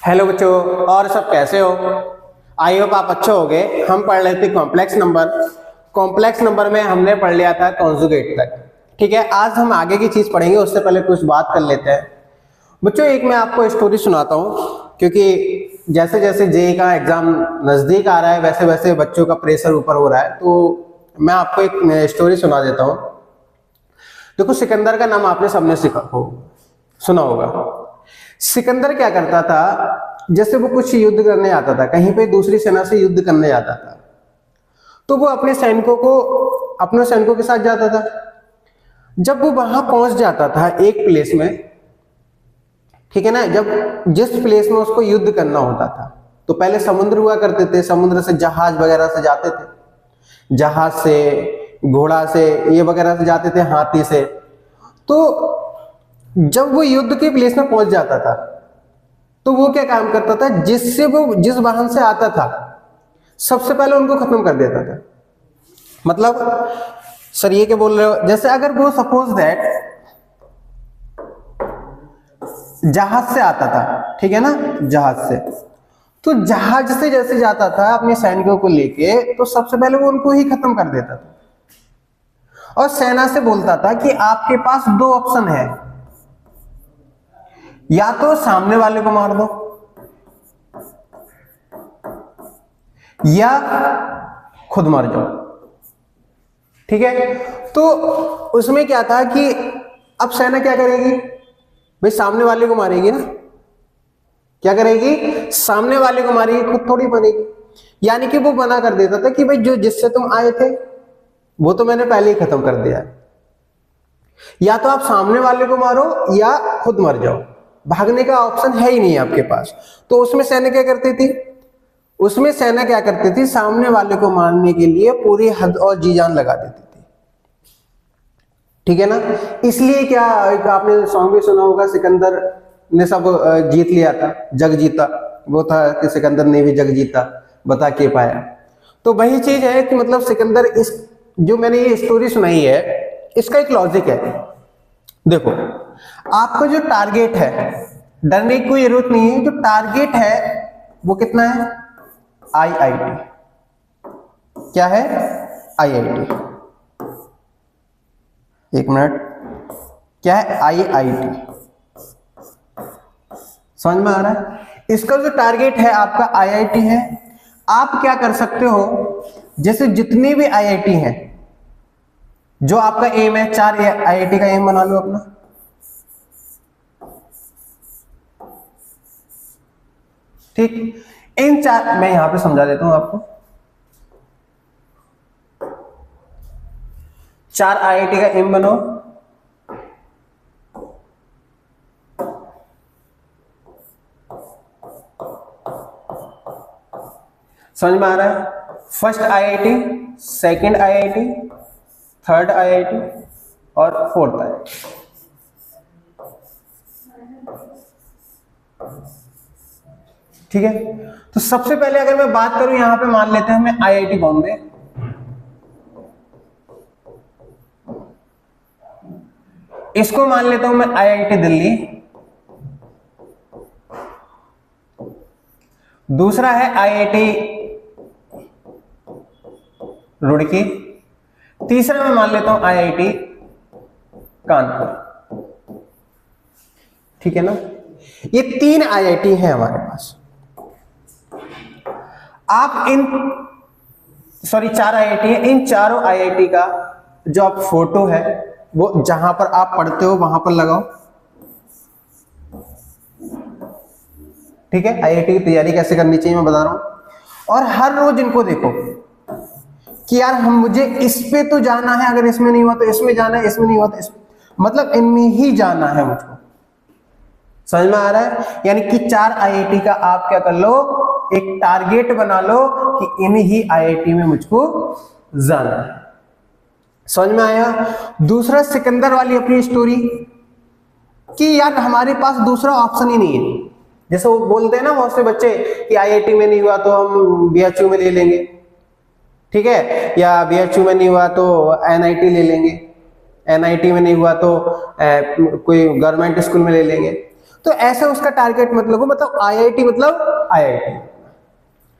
Hello बच्चों, और सब कैसे हो? आई होप आप अच्छे हो गए। हम पढ़ रहे थे कॉम्प्लेक्स नंबर। कॉम्प्लेक्स नंबर में हमने पढ़ लिया था कॉन्जुगेट तक। ठीक है, आज हम आगे की चीज पढ़ेंगे, उससे पहले कुछ बात कर लेते हैं। बच्चों, एक मैं आपको स्टोरी सुनाता हूँ, क्योंकि जैसे जैसे जेईई का एग्जाम नजदीक आ रहा है वैसे वैसे बच्चों का प्रेशर ऊपर हो रहा है, तो मैं आपको एक स्टोरी सुना देता हूँ। देखो, सिकंदर का नाम आपने सबने सुना होगा। सिकंदर क्या करता था, जैसे वो कुछ युद्ध करने आता था, कहीं पे दूसरी सेना से युद्ध करने जाता था, तो वो अपने सैनिकों के साथ जाता था। जब वो वहां पहुंच जाता था एक प्लेस में, ठीक है ना, जब जिस प्लेस में उसको युद्ध करना होता था, तो पहले समुद्र हुआ करते थे, समुद्र से जहाज वगैरह से जाते थे, जहाज से, घोड़ा से, ये वगैरह से जाते थे, हाथी से। तो जब वो युद्ध के प्लेस में पहुंच जाता था, तो वो क्या काम करता था, जिस वाहन से आता था सबसे पहले उनको खत्म कर देता था। मतलब सर ये क्या बोल रहे हो, जैसे अगर वो सपोज दैट जहाज से आता था, ठीक है ना, जहाज से, तो जहाज से जैसे जाता था अपने सैनिकों को लेके, तो सबसे पहले वो उनको ही खत्म कर देता था, और सेना से बोलता था कि आपके पास दो ऑप्शन है, या तो सामने वाले को मार दो, या खुद मर जाओ। ठीक है, तो उसमें क्या था कि अब सेना क्या करेगी भाई, सामने वाले को मारेगी ना। क्या करेगी, सामने वाले को मारेगी, खुद थोड़ी बनेगी। यानी कि वो मना कर देता था कि भाई जो जिससे तुम आए थे वो तो मैंने पहले ही खत्म कर दिया है, या तो आप सामने वाले को मारो या खुद मर जाओ, भागने का ऑप्शन है ही नहीं आपके पास। तो उसमें सेना क्या करती थी, सामने वाले को मारने के लिए पूरी हद और जी जान लगा देती थी। ठीक है ना, इसलिए क्या, एक आपने सॉन्ग भी सुना होगा, सिकंदर ने सब जीत लिया था, जग जीता, वो था कि सिकंदर ने भी जग जीता, बता के पाया। तो वही चीज है कि मतलब सिकंदर, इस जो मैंने ये स्टोरी सुनाई है, इसका एक लॉजिक है। देखो, आपका जो टारगेट है, डरने की कोई जरूरत नहीं है, जो टारगेट है वो कितना है, आईआईटी। क्या है, आईआईटी। एक मिनट, क्या है, आईआईटी। समझ में आ रहा है? इसका जो टारगेट है आपका आईआईटी है। आप क्या कर सकते हो, जैसे जितनी भी आईआईटी हैं, जो आपका एम है, 4 आईआईटी का एम बना लो अपना। ठीक, इन 4, मैं यहां पे समझा देता हूं आपको। 4 आईआईटी का एम बनाओ। समझ में आ रहा है? First IIT, second IIT, third IIT और फोर्थ आईआईटी। ठीक है, तो सबसे पहले अगर मैं बात करूं, यहां पे मान लेते हैं मैं आईआईटी बॉम्बे, इसको मान लेता हूं मैं आईआईटी दिल्ली, दूसरा है आईआईटी रुड़की, तीसरा मैं मान लेता हूं आईआईटी कानपुर। ठीक है ना, ये 3 आईआईटी है हमारे पास। आप 4 आईआईटी है। इन चारों आईआईटी का जो आप फोटो है वो जहां पर आप पढ़ते हो वहां पर लगाओ। ठीक है, आईआईटी की तैयारी कैसे करनी चाहिए मैं बता रहा हूं। और हर रोज इनको देखो कि यार मुझे इस पे तो जाना है, अगर इसमें नहीं हुआ तो इसमें जाना है, इसमें नहीं हुआ तो मतलब इनमें ही जाना है मुझको। समझ में आ रहा है? यानी कि 4 आईआईटी का आप क्या कर लो, एक टारगेट बना लो कि इन ही आईआईटी में मुझको जाना है। समझ में आया? दूसरा, सिकंदर वाली अपनी स्टोरी कि यार हमारे पास दूसरा ऑप्शन ही नहीं है। जैसे वो बोलते हैं ना बहुत से बच्चे कि आईआईटी में नहीं हुआ तो हम बीएचयू में ले लेंगे, ठीक है, या बीएचयू में नहीं हुआ तो एनआईटी ले लेंगे, एनआईटी में नहीं हुआ तो कोई गवर्नमेंट स्कूल में ले लेंगे। तो ऐसा उसका टारगेट मतलब हो, मतलब आईआईटी मतलब आईआईटी।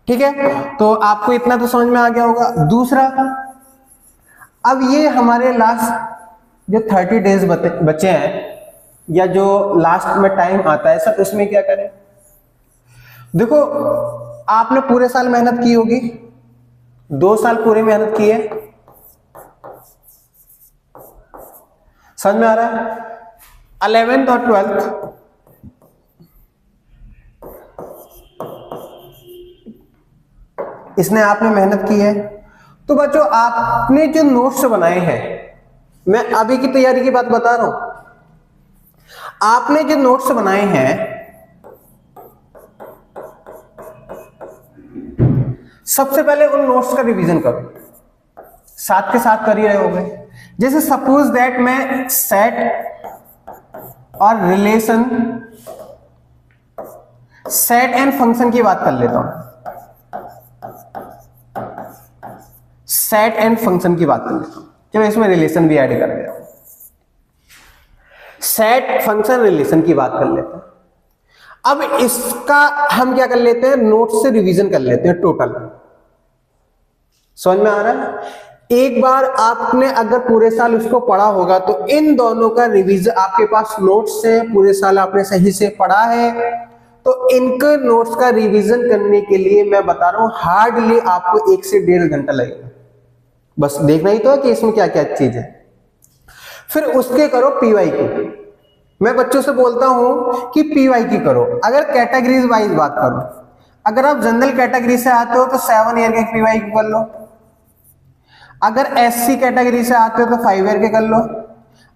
ठीक है, तो आपको इतना तो समझ में आ गया होगा। दूसरा, अब ये हमारे लास्ट जो 30 डेज बचे हैं, या जो लास्ट में टाइम आता है सर, उसमें क्या करें? देखो, आपने पूरे साल मेहनत की होगी, 2 साल पूरी मेहनत की है, समझ में आ रहा है? 11th और 12th इसने आपने मेहनत की है। तो बच्चों, आपने जो नोट्स बनाए हैं, मैं अभी की तैयारी की बात बता रहा हूं, आपने जो नोट्स बनाए हैं, सबसे पहले उन नोट्स का रिवीजन करो, साथ के साथ कर ही रहे होगे। जैसे सपोज दैट मैं सेट और रिलेशन, सेट एंड फंक्शन की बात कर लेता हूं, सेट एंड फंक्शन की बात कर लेता हूं, चलो इसमें रिलेशन भी ऐड कर दिया, सेट फंक्शन रिलेशन की बात कर लेते हैं। अब इसका हम क्या कर लेते हैं, नोट से रिवीजन कर लेते हैं टोटल। समझ में आ रहा है? एक बार आपने अगर पूरे साल उसको पढ़ा होगा तो इन दोनों का रिवीजन, आपके पास नोट्स है, पूरे साल आपने सही से पढ़ा है, तो इनके नोट्स का रिवीजन करने के लिए मैं बता रहा हूं हार्डली आपको 1 से 1.5 घंटा लगेगा। बस देखना ही तो है कि इसमें क्या क्या चीज है। फिर उसके करो पीवाईक्यू। मैं बच्चों से बोलता हूं कि पीवाईक्यू करो। अगर कैटेगरीज वाइज बात करो, अगर आप जनरल कैटेगरी से आते हो तो 7 ईयर के पीवाईक्यू कर लो, अगर एससी कैटेगरी से आते हो तो 5 ईयर के कर लो,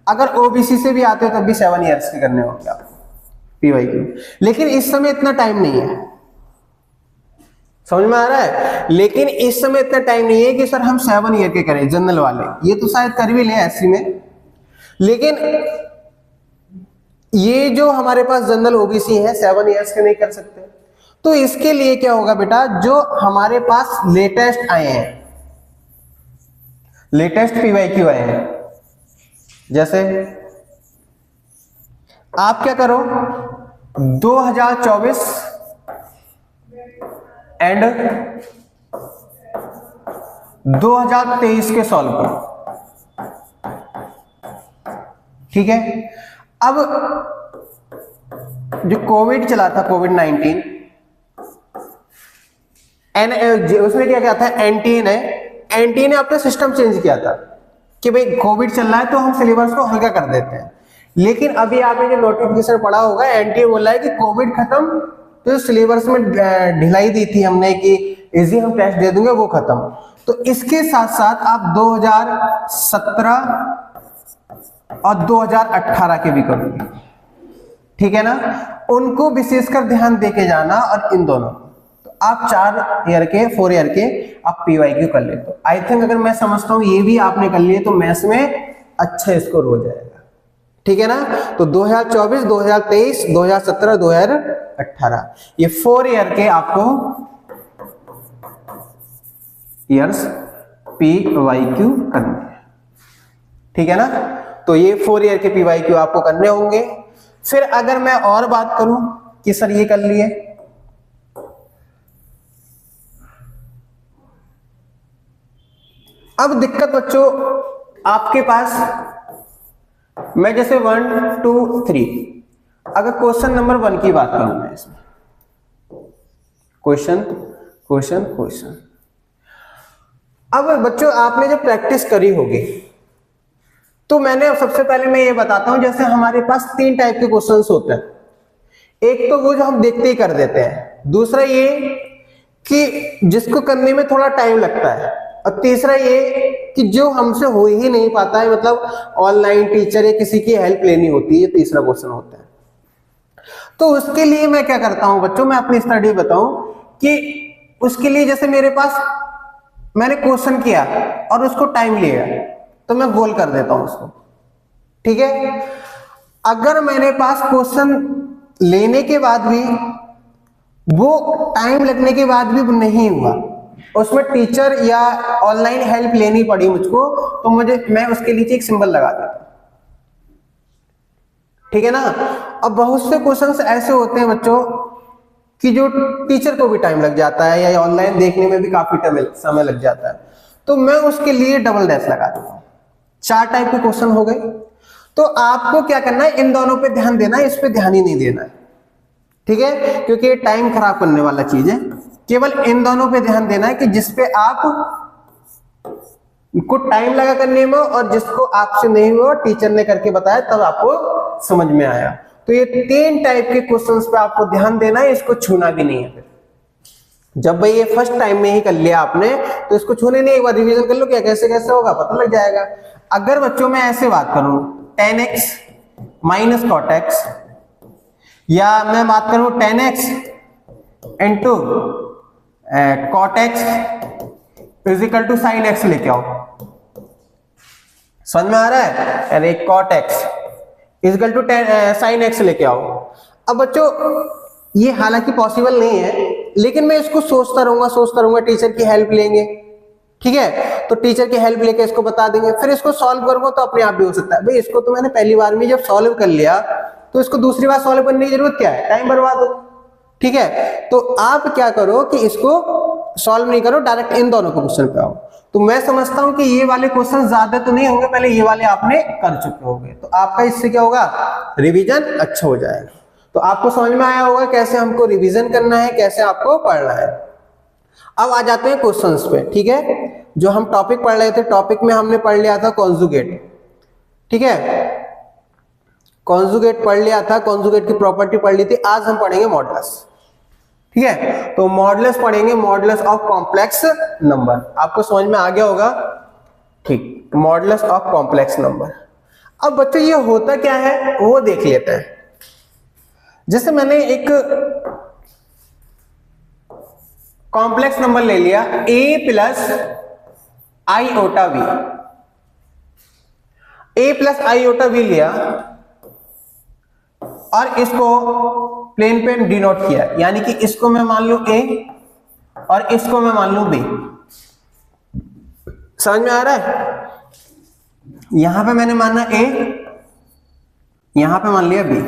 अगर ओबीसी से भी आते हो तब भी 7 ईयर्स के करने होंगे आप पीवाईक्यू। लेकिन इस समय इतना टाइम नहीं है, समझ में आ रहा है? लेकिन इस समय इतना टाइम नहीं है कि सर हम 7 ईयर के करें जनरल वाले, ये तो शायद कर भी लें एससी में, लेकिन ये जो हमारे पास जनरल ओबीसी है 7 ईयर्स के नहीं कर सकते। तो इसके लिए क्या होगा बेटा, जो हमारे पास लेटेस्ट आए हैं, लेटेस्ट पीवाईक्यू आए हैं, जैसे आप क्या करो, 2024 एंड 2023 के सॉल्व करो। ठीक है, अब जो कोविड चला था, कोविड-19, उसने क्या था, एनटीए ने अपना सिस्टम चेंज किया था कि भाई कोविड चल रहा है तो हम सिलेबस को हल्का कर देते हैं। लेकिन अभी आपने जो नोटिफिकेशन पढ़ा होगा, एनटीए बोला है कि कोविड खत्म, तो सिलेबस में ढिलाई दी थी हमने कि इजी हम टेस्ट दे दूंगे, वो खत्म। तो इसके साथ साथ आप 2017 और 2018 के भी करोगे, ठीक है ना? उनको विशेषकर ध्यान देके जाना, और इन दोनों तो आप 4 ईयर के 4 ईयर के आप पीवाईक्यू कर लेते हो। आई थिंक अगर मैं समझता हूं ये भी आपने कर लिए तो मैथ्स में अच्छा स्कोर हो जाएगा, ठीक है ना? तो 2024, 2023, 2017, 2018 ये 4 ईयर के आपको ईयर्स पीवाईक्यू करने हैं, ठीक है ना? तो ये 4 ईयर के पीवाईक्यू आपको करने होंगे। फिर अगर मैं और बात करूं कि सर ये कर लिए, अब दिक्कत बच्चों आपके पास, मैं जैसे 1 2 3, अगर क्वेश्चन नंबर 1 की बात करूं मैं, इसमें क्वेश्चन, अब बच्चों आपने जब प्रैक्टिस करी होगी तो मैंने सबसे पहले मैं ये बताता हूं, जैसे हमारे पास 3 टाइप के क्वेश्चंस होते हैं। एक तो वो जो हम देखते ही कर देते हैं, दूसरा ये कि जिसको करने में थोड़ा टाइम लगता है, और तीसरा ये कि जो हमसे हो ही नहीं पाता है, मतलब ऑनलाइन टीचर या किसी की हेल्प लेनी होती है, ये तीसरा क्वेश्चन होता है। तो उसके लिए मैं क्या करता हूं बच्चों, मैं अपनी स्टडी बताऊं कि उसके लिए जैसे मेरे पास मैंने क्वेश्चन किया और उसको टाइम लिया तो मैं गोल कर देता हूं उसको, ठीक है? अगर मेरे पास क्वेश्चन लेने के बाद भी, वो टाइम लगने के बाद भी नहीं हुआ, उसमें टीचर या ऑनलाइन हेल्प लेनी पड़ी मुझको, तो मैं उसके नीचे एक सिंबल लगा देता हूं। ठीक है ना। अब बहुत से क्वेश्चंस ऐसे होते हैं बच्चों कि जो टीचर को भी टाइम लग जाता है या ऑनलाइन देखने में भी काफी समय लग जाता है, तो मैं उसके लिए डबल डैश लगा देता हूं। 4 टाइप के क्वेश्चन हो गए, तो आपको क्या करना है, इन दोनों पे ध्यान देना है, इस पे ध्यान ही नहीं देना है, ठीक है, क्योंकि ये टाइम खराब करने वाला चीज है। केवल इन दोनों पे ध्यान देना है कि जिसपे आप को टाइम लगा करने में और जिसको आपसे नहीं हुआ टीचर ने करके बताया तब आपको समझ में आया। तो ये 3 टाइप के क्वेश्चंस पे आपको ध्यान देना है, इसको छूना भी नहीं है। फिर जब भाई ये फर्स्ट टाइम में ही कर लिया आपने तो इसको छूने नहीं, एक बार रिवीजन कर लो क्या कैसे कैसे होगा, पता लग जाएगा। अगर बच्चों मैं ऐसे बात करूं tan x minus cot x, या मैं बात करूं tan x into cot x is equal to sin x लेके आओ, समझ में आ रहा है। अरे cot x is equal to sin x लेके आओ। अब बच्चों ये हालांकि पॉसिबल नहीं है, लेकिन मैं इसको सोचता रहूंगा, टीचर की हेल्प लेंगे, ठीक है, तो टीचर की हेल्प लेके इसको बता देंगे, फिर इसको सॉल्व करूंगा तो अपने आप भी हो सकता है। भाई इसको तो मैंने पहली बार में जब सॉल्व कर लिया तो इसको दूसरी बार सॉल्व करने की जरूरत क्या है, टाइम बर्बाद हो, ठीक है। तो आप क्या करो कि इसको सॉल्व नहीं करो, डायरेक्ट इन दोनों को क्वेश्चन पे आओ। तो मैं समझता हूं कि ये वाले क्वेश्चन ज्यादा तो नहीं होंगे, पहले ये वाले आपने कर चुके होंगे, तो आपका इससे क्या होगा, रिवीजन अच्छा हो जाएगा। तो आपको समझ में आया होगा कैसे हमको रिवीजन करना है, कैसे आपको पढ़ना है। अब आ जाते हैं क्वेश्चंस पे, ठीक है। जो हम टॉपिक पढ़ रहे थे, टॉपिक में हमने पढ़ लिया था कॉन्जुगेट, ठीक है, कॉन्जुगेट पढ़ लिया था, कॉन्जुगेट की प्रॉपर्टी पढ़ ली थी। आज हम पढ़ेंगे मॉडुलस, ठीक है। तो मॉडुलस पढ़ेंगे, मॉडुलस ऑफ कॉम्प्लेक्स नंबर। आपको समझ में आ गया होगा, ठीक, मॉडुलस ऑफ कॉम्प्लेक्स नंबर। अब बच्चों ये होता क्या है वो देख लेते हैं। जैसे मैंने एक कॉम्प्लेक्स नंबर ले लिया a plus iota b, a plus iota b लिया और इसको प्लेन पे डिनोट किया, यानी कि इसको मैं मान लूं a और इसको मैं मान लूं b। समझ में आ रहा है, यहां पे मैंने माना a, यहां पे मान लिया b,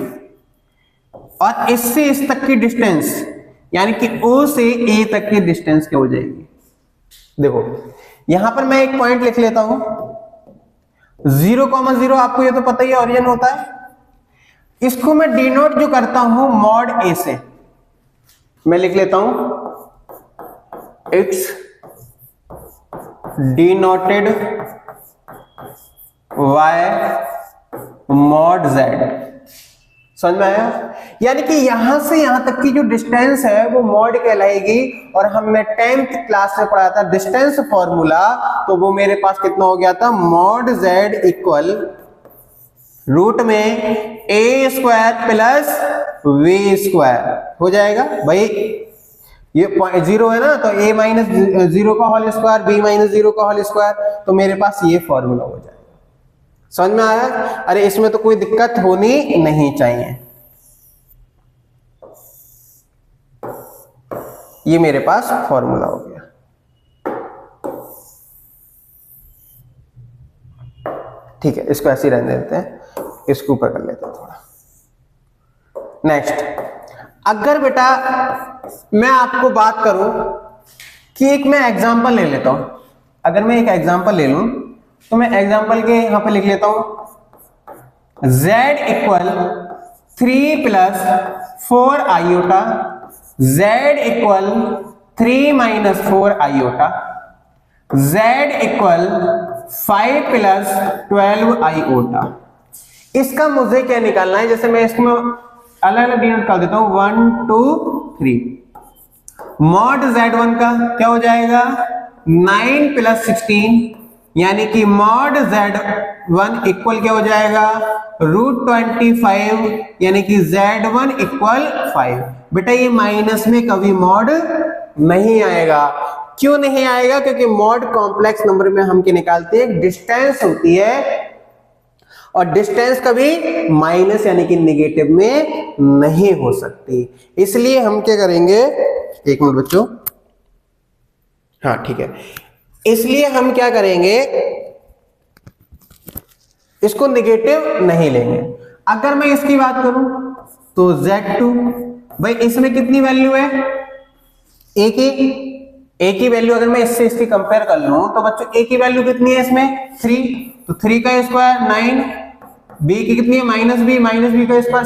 और इससे इस तक की डिस्टेंस यानी कि O से A तक की डिस्टेंस क्या हो जाएगी। देखो यहां पर मैं एक पॉइंट लिख लेता हूं, 0,0, आपको ये तो पता ही ओरिजिन होता है। इसको मैं डिनोट जो करता हूं मॉड A से, मैं लिख लेता हूं x denoted y mod z। समझ में आया, यानी कि यहां से यहां तक की जो डिस्टेंस है वो मॉड कहलाएगी। और हमने 10th क्लास में पढ़ा था डिस्टेंस फॉर्मूला, तो वो मेरे पास कितना हो गया था, मॉड z इक्वल रूट में a square plus v square हो जाएगा। भाई ये 0 है ना, तो a माइनस 0 का होल स्क्वायर, b माइनस 0 का होल स्क्वायर, तो मेरे पास ये फॉर्मूला हो जाएगा। समझ में आया, अरे इसमें तो कोई दिक्कत होनी नहीं चाहिए। ये मेरे पास फॉर्मूला हो गया, ठीक है। इसको ऐसे ही रहने देते हैं, इसको ऊपर कर लेते हैं थोड़ा। नेक्स्ट, अगर बेटा मैं आपको बात करूं कि एक मैं एग्जांपल ले लेता हूं, अगर मैं एक एग्जांपल ले लूं तो मैं एग्जांपल के यहां पे लिख लेता हूं z equal 3 plus 4 iota, z equal 3 minus 4 iota, z equal 5 plus 12 iota. इसका मुझे क्या निकालना है, जैसे मैं इसमें अलग अलग डिनोट कर देता हूं 1 2 3। मॉड z1 का क्या हो जाएगा 9 प्लस 16, यानी कि मॉड z1 इक्वल क्या हो जाएगा रूट 25, यानी कि z1 इक्वल 5। बेटा ये माइनस में कभी मॉड नहीं आएगा, क्यों नहीं आएगा, क्योंकि मॉड कॉम्प्लेक्स नंबर में हम क्या निकालते हैं, डिस्टेंस होती है, और डिस्टेंस कभी माइनस यानी कि नेगेटिव में नहीं हो सकती। इसलिए हम क्या करेंगे, एक मिनट बच्चों, हाँ ठीक है, इसलिए हम क्या करेंगे, इसको नेगेटिव नहीं लेंगे। अगर मैं इसकी बात करूं तो Z2, भाई इसमें कितनी वैल्यू है, एक ही वैल्यू। अगर मैं इससे इसकी कंपेयर कर लूं तो बच्चों एक ही वैल्यू कितनी है इसमें 3, तो 3 का स्क्वायर 9, बी की कितनी है माइनस बी का स्क्वायर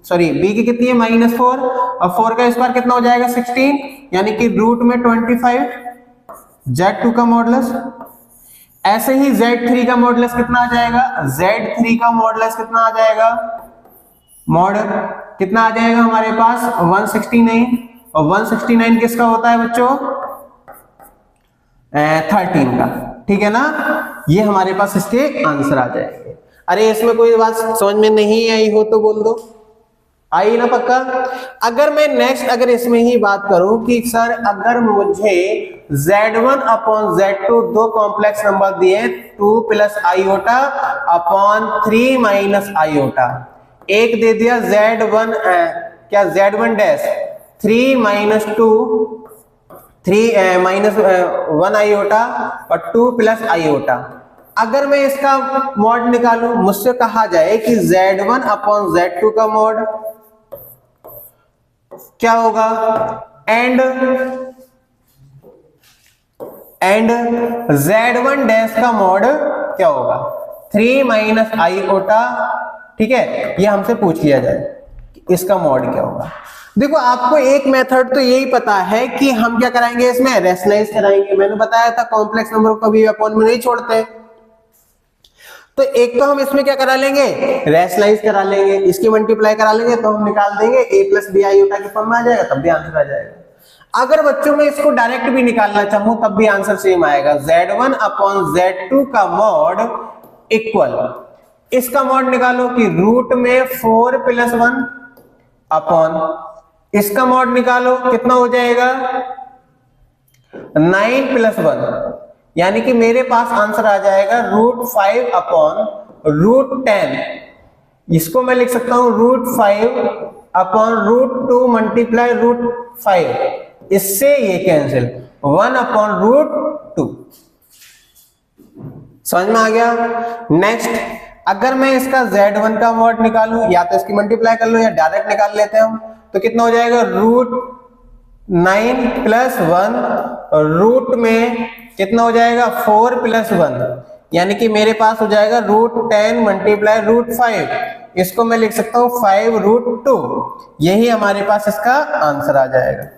सॉरी बी की कितनी है -4, और 4 का स्क्वायर कितना हो जाएगा 16, यानी कि रूट में 25, Z2 का मॉडुलस। ऐसे ही Z3 का मॉडुलस कितना आ जाएगा, Z3 का मॉडुलस कितना आ जाएगा, मॉड कितना आ जाएगा हमारे पास 169, और 169 किसका होता है बच्चों 13 का, ठीक है ना। ये हमारे पास इसके आंसर आ जाएंगे। अरे इसमें कोई बात समझ में नहीं आई हो तो बोल दो, आई ना पक्का। अगर मैं नेक्स्ट अगर इसमें ही बात करूं कि सर अगर मुझे Z1 अपॉन Z2 दो कॉम्प्लेक्स नंबर दिए 2 plus iota upon 3 minus iota, एक दे दिया Z1 क्या Z1 dash 3 minus 2 3 minus 1 iota और 2 प्लस आयोटा। अगर मैं इसका मॉड निकालूं, मुझसे कहा जाए कि Z1 अपॉन Z2 का मॉड क्या होगा, एंड Z1 डैश का मॉड क्या होगा 3 माइनस आयोटा, ठीक है। ये हमसे पूछ लिया जाए कि इसका मॉड क्या होगा। देखो आपको एक मेथड तो यही पता है कि हम क्या कराएंगे, इसमें रेशनलाइज कराएंगे। मैंने बताया था कॉम्प्लेक्स नंबर को कभी अपॉन में नहीं छोड़ते, तो एक तो हम इसमें क्या करा लेंगे, रेशनलाइज करा लेंगे, इसकी मल्टीप्लाई करा लेंगे तो हम निकाल देंगे a प्लस बी आयोटा के फॉर्म में आ जाएगा, तब भी आंसर आ जाएगा। अगर बच्चों में इसको डायरेक्ट भी निकालना चाहूं तब भी आंसर सेम आएगा। Z1 अपॉन Z2 का मॉड इक्वल, इसका मॉड निकालो कि रूट में 4 प्लस 1 अपॉन, इसका मॉड निकालो कितना हो जाएगा 9 प्लस 1, यानी कि मेरे पास आंसर आ जाएगा रूट 5 अपॉन रूट 10। इसको मैं लिख सकता हूं root 5 upon root 2 multiply root 5, इससे ये कैंसिल 1 अपॉन रूट 2। समझ में आ गया। नेक्स्ट अगर मैं इसका Z1 का मॉड निकालूं, या तो इसकी मल्टीप्लाई कर लो या डायरेक्ट निकाल लेते हैं हम, तो कितना हो जाएगा रूट 9 प्लस 1 रूट में कितना हो जाएगा 4 प्लस 1, यानी कि मेरे पास हो जाएगा रूट 10 मल्टीप्लाई रूट 5, इसको मैं लिख सकता हूं 5 रूट 2। यही हमारे पास इसका आंसर आ जाएगा।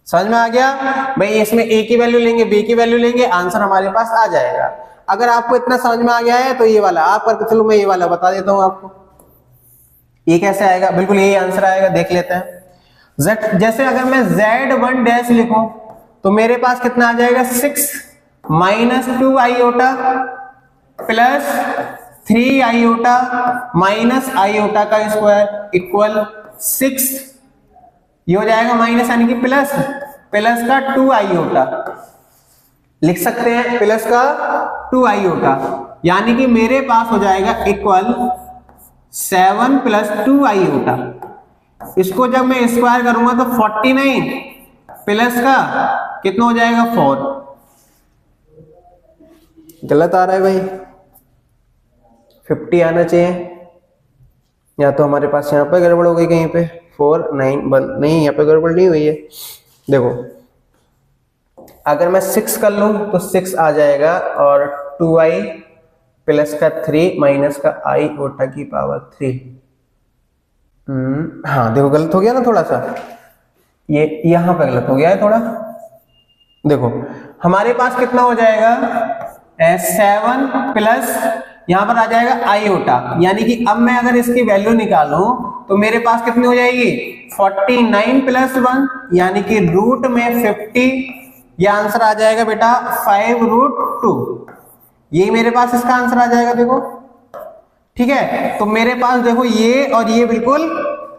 समझ में आ गया भाई, इसमें a की वैल्यू लेंगे b की वैल्यू लेंगे, आंसर हमारे पास आ जाएगा। अगर आपको इतना समझ में आ गया है तो ये वाला आप करके चलो, मैं ये वाला बता देता हूं आपको ये कैसे आएगा। बिल्कुल यही आंसर आएगा, देख लेते हैं। जैसे अगर मैं Z1 डैश लिखूं तो मेरे पास कितना आ जाएगा 6 minus 2 iota plus 3 iota minus iota का स्क्वायर इक्वल 6, ये हो जाएगा माइनस यानी कि प्लस, प्लस का 2 आयोटा लिख सकते हैं, प्लस का 2 आयोटा, यानी कि मेरे पास हो जाएगा इक्वल 7 प्लस 2 आयोटा। इसको जब मैं स्क्वायर करूंगा तो 49 प्लस का कितना हो जाएगा 4। गलत आ रहा है भाई, 50 आना चाहिए, या तो हमारे पास यहाँ पे गड़बड़ हो गई कहीं पे। 4 9 1 नहीं, यहाँ पे गड़बड़ नहीं हुई है। देखो अगर मैं 6 कर लूं तो 6 आ जाएगा और 2i प्लस का 3 माइनस का i ओटा की पावर 3। हाँ देखो गलत हो गया ना थोड़ा सा, ये यहां पे गलत हो गया है थोड़ा। देखो हमारे पास कितना हो जाएगा 7 प्लस यहां पर आ जाएगा आयोटा, यानी कि अब मैं अगर इसकी वैल्यू निकालूं तो मेरे पास कितनी हो जाएगी 49 प्लस 1, यानी कि रूट में 50, यह आंसर आ जाएगा बेटा 5 रूट 2। यही मेरे पास इसका आंसर आ जाएगा। देखो ठीक है, तो मेरे पास देखो ये और ये बिल्कुल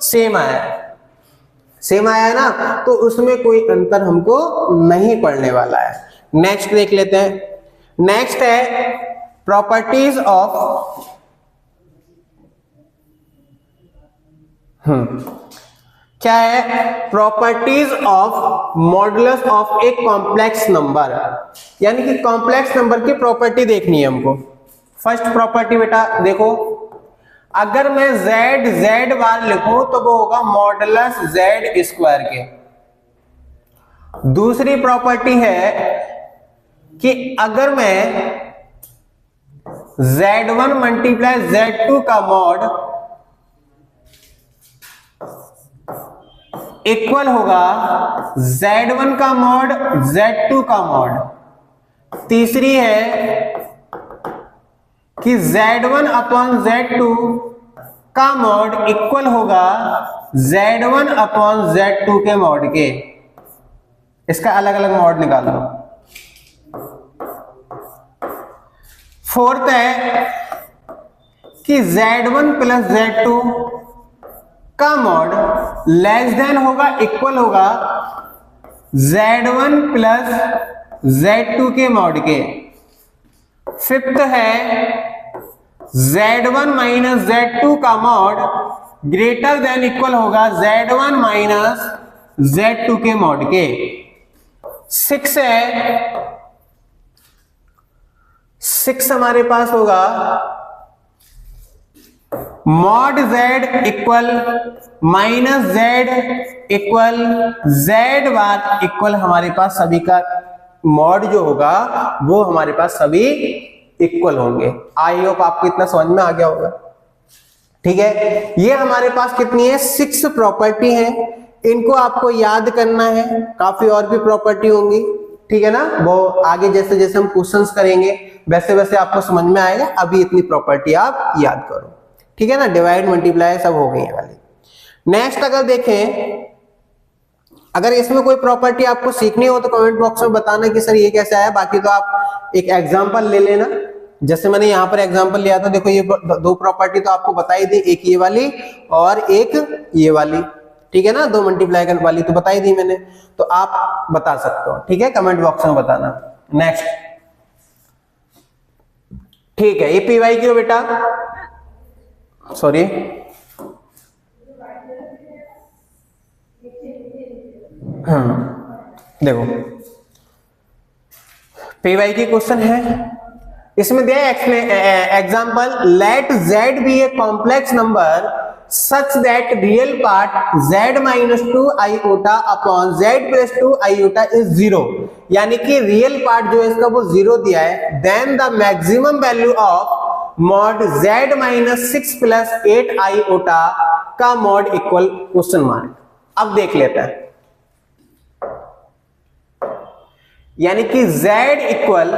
सेम आया है, सेम आया है ना, तो उसमें कोई अंतर हमको नहीं पड़ने वाला है। नेक्स्ट देख लेते हैं। नेक्स्ट है प्रॉपर्टीज ऑफ क्या है, properties of modulus of A complex number, यानी कि कॉम्प्लेक्स नंबर की प्रॉपर्टी देखनी है हमको। फर्स्ट प्रॉपर्टी बेटा देखो, अगर मैं z बार लिखूं तो वो होगा मॉडुलस z स्क्वायर के। दूसरी प्रॉपर्टी है कि अगर मैं z1 मल्टीप्लाई z2 का मॉड इक्वल होगा z1 का मॉड z2 का मॉड। तीसरी है कि z1 अपॉन z2 का मॉड इक्वल होगा z1 अपॉन z2 के मॉड के। इसका अलग अलग मॉड निकाल लो। फोर्थ है कि z1 प्लस z2 का मॉड लेस देन होगा इक्वल होगा z1 प्लस z2 के मॉड के। फिफ्थ है z1 माइनस z2 का मॉड ग्रेटर देन इक्वल होगा z1 माइनस z2 के मॉड के। सिक्स हमारे पास होगा mod z equal minus z equal z बार इक्वल हमारे पास सभी का मॉड जो होगा वो हमारे पास सभी इक्वल होंगे। आई होप आपको इतना समझ में आ गया होगा। ठीक है, ये हमारे पास कितनी है 6 प्रॉपर्टी है। इनको आपको याद करना है, काफी और भी प्रॉपर्टी होंगी। ठीक है ना, वो आगे जैसे जैसे हम क्वेश्चंस करेंगे वैसे वैसे आपको समझ में आएगा। अभी इतनी प्रॉपर्टी आप याद करो। ठीक है ना, डिवाइड मल्टीप्लाई सब हो गई है वाली। नेक्स्ट अगर देखें, अगर इसमें कोई प्रॉपर्टी आपको सीखनी हो तो कमेंट बॉक्स में बताना कि सर ये कैसे आया। बाकी तो आप एक एग्जांपल ले लेना, जैसे मैंने यहाँ पर एग्जांपल लिया था। देखो ये दो प्रॉपर्टी तो आपको बताई दी, एक ये वाली और एक ये वाली। ठीक है ना, दो मल्टीप्लाई करने वाली तो बताई दी मैंने, तो आप बता सकते हो। ठीक है, कमेंट बॉक्स में बताना। नेक्स्ट, ठीक है, ये पीवाई क्यों बेटा, सॉरी देखो पीवाई की क्वेश्चन है। इसमें दिया है example, let z be a complex number such that real part z minus 2 iota upon z plus 2 iota is 0। यानी कि रियल पार्ट जो है इसका वो 0 दिया है। Then the maximum value of mod z minus 6 plus 8 iota का mod equal question mark. अब देख लेते हैं, यानी कि z इक्वल,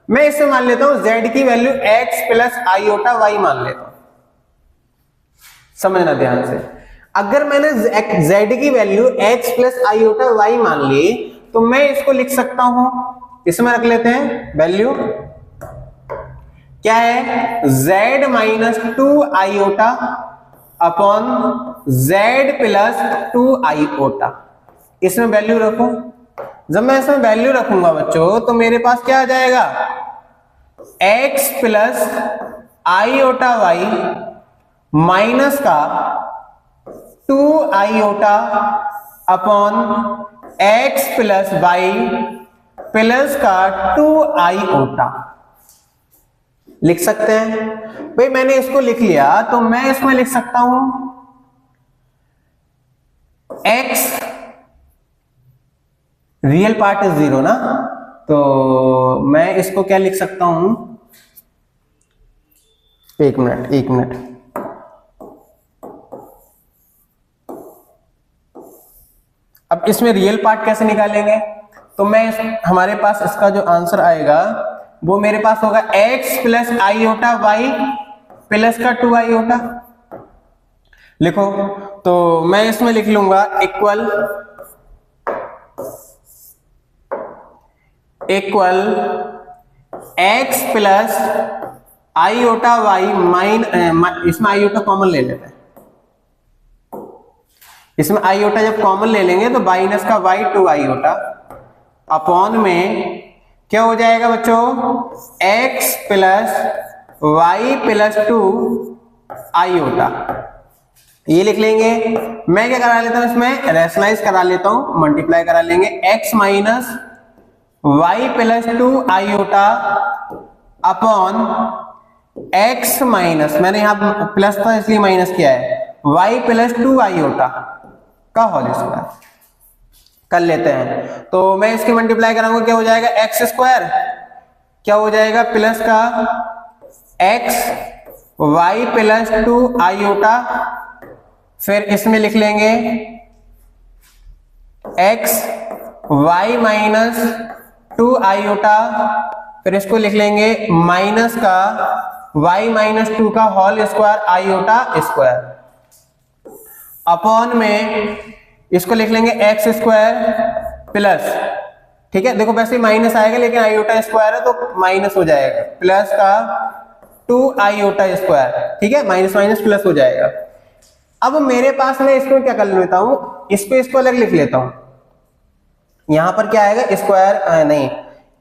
मैं इसे मान लेता हूं z की value x plus iota y मान लेता हूं। समझना ध्यान से, अगर मैंने z की value x plus iota y मान ली तो मैं इसको लिख सकता हूं, इसमें रख लेते हैं वैल्यू क्या है z minus 2 iota upon z plus 2 iota. इसमें वैल्यू रखो। जब मैं इसमें वैल्यू रखूंगा बच्चों तो मेरे पास क्या आ जाएगा, x plus iota y minus का 2 iota upon x plus y plus का 2 आईओटा लिख सकते हैं। भाई मैंने इसको लिख लिया तो मैं इसमें लिख सकता हूं x रियल पार्ट इज 0 ना, तो मैं इसको क्या लिख सकता हूं, एक मिनट अब इसमें रियल पार्ट कैसे निकालेंगे, तो मैं हमारे पास इसका जो आंसर आएगा वो मेरे पास होगा x plus iota y plus का 2 आईओटा। लिखो, तो मैं इसमें लिख लूंगा equal x plus iota y mine, इसमें आईओटा कॉमन ले लेते हैं। इसमें आईओटा जब कॉमन ले लेंगे तो माइनस का y 2 आईओटा अपॉन में क्या हो जाएगा बच्चों, x plus y plus 2 iota. ये लिख लेंगे। मैं क्या करा लेता हूं, इसमें रेशनलाइज करा लेता हूं, मल्टीप्लाई करा लेंगे। x minus y plus 2 iota upon x minus, मैंने यहां प्लस था इसलिए माइनस किया है, y प्लस 2 आईओटा का होल स्क्वायर कर लेते हैं। तो मैं इसकी मल्टीप्लाई कराऊंगा, क्या हो जाएगा एक्स स्क्वायर, क्या हो जाएगा प्लस का x y प्लस 2 आईओटा, फिर इसमें लिख लेंगे x y माइनस 2 आईओटा, फिर इसको लिख लेंगे माइनस का y माइनस 2 का whole square iota square, upon में इसको लिख लेंगे एक्स स्क्वायर प्लस, ठीक है देखो वैसे माइनस आएगा लेकिन आईओटा स्क्वायर है तो माइनस हो जाएगा, प्लस का 2 आईओटा स्क्वायर, ठीक है माइनस माइनस प्लस हो जाएगा। अब मेरे पास मैं इसको क्या कर लेता हूं, इसको अलग लिख लेता हूं, यहां पर क्या आएगा स्क्वायर नहीं,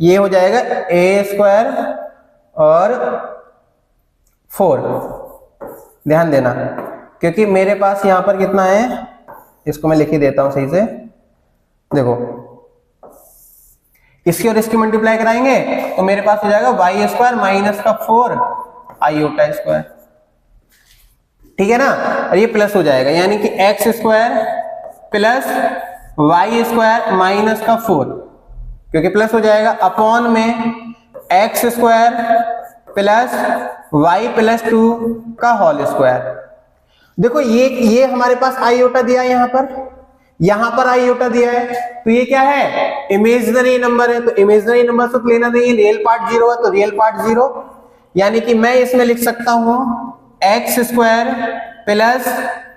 ये हो जाएगा ए स्क्वायर और 4, ध्यान देना क्योंकि मेरे पास यहां पर कितना है, इसको मैं लिख ही देता हूं सही से, देखो इसकी और इसकी मल्टीप्लाई कराएंगे तो मेरे पास हो जाएगा वाई स्क्वायर माइनस का 4 आईओटा स्क्वायर, ठीक है ना, और ये प्लस हो जाएगा यानी कि x square plus y square minus का 4, क्योंकि प्लस हो जाएगा, अपॉन में x square plus y plus 2 का होल स्क्वायर। देखो ये हमारे पास आईओटा दिया है, यहां पर आईओटा दिया है, तो ये क्या है इमेजिनरी नंबर है, तो इमेजिनरी नंबर से लेना नहीं है, रियल पार्ट 0 है तो रियल पार्ट 0, यानी कि मैं इसमें लिख सकता हूं x square plus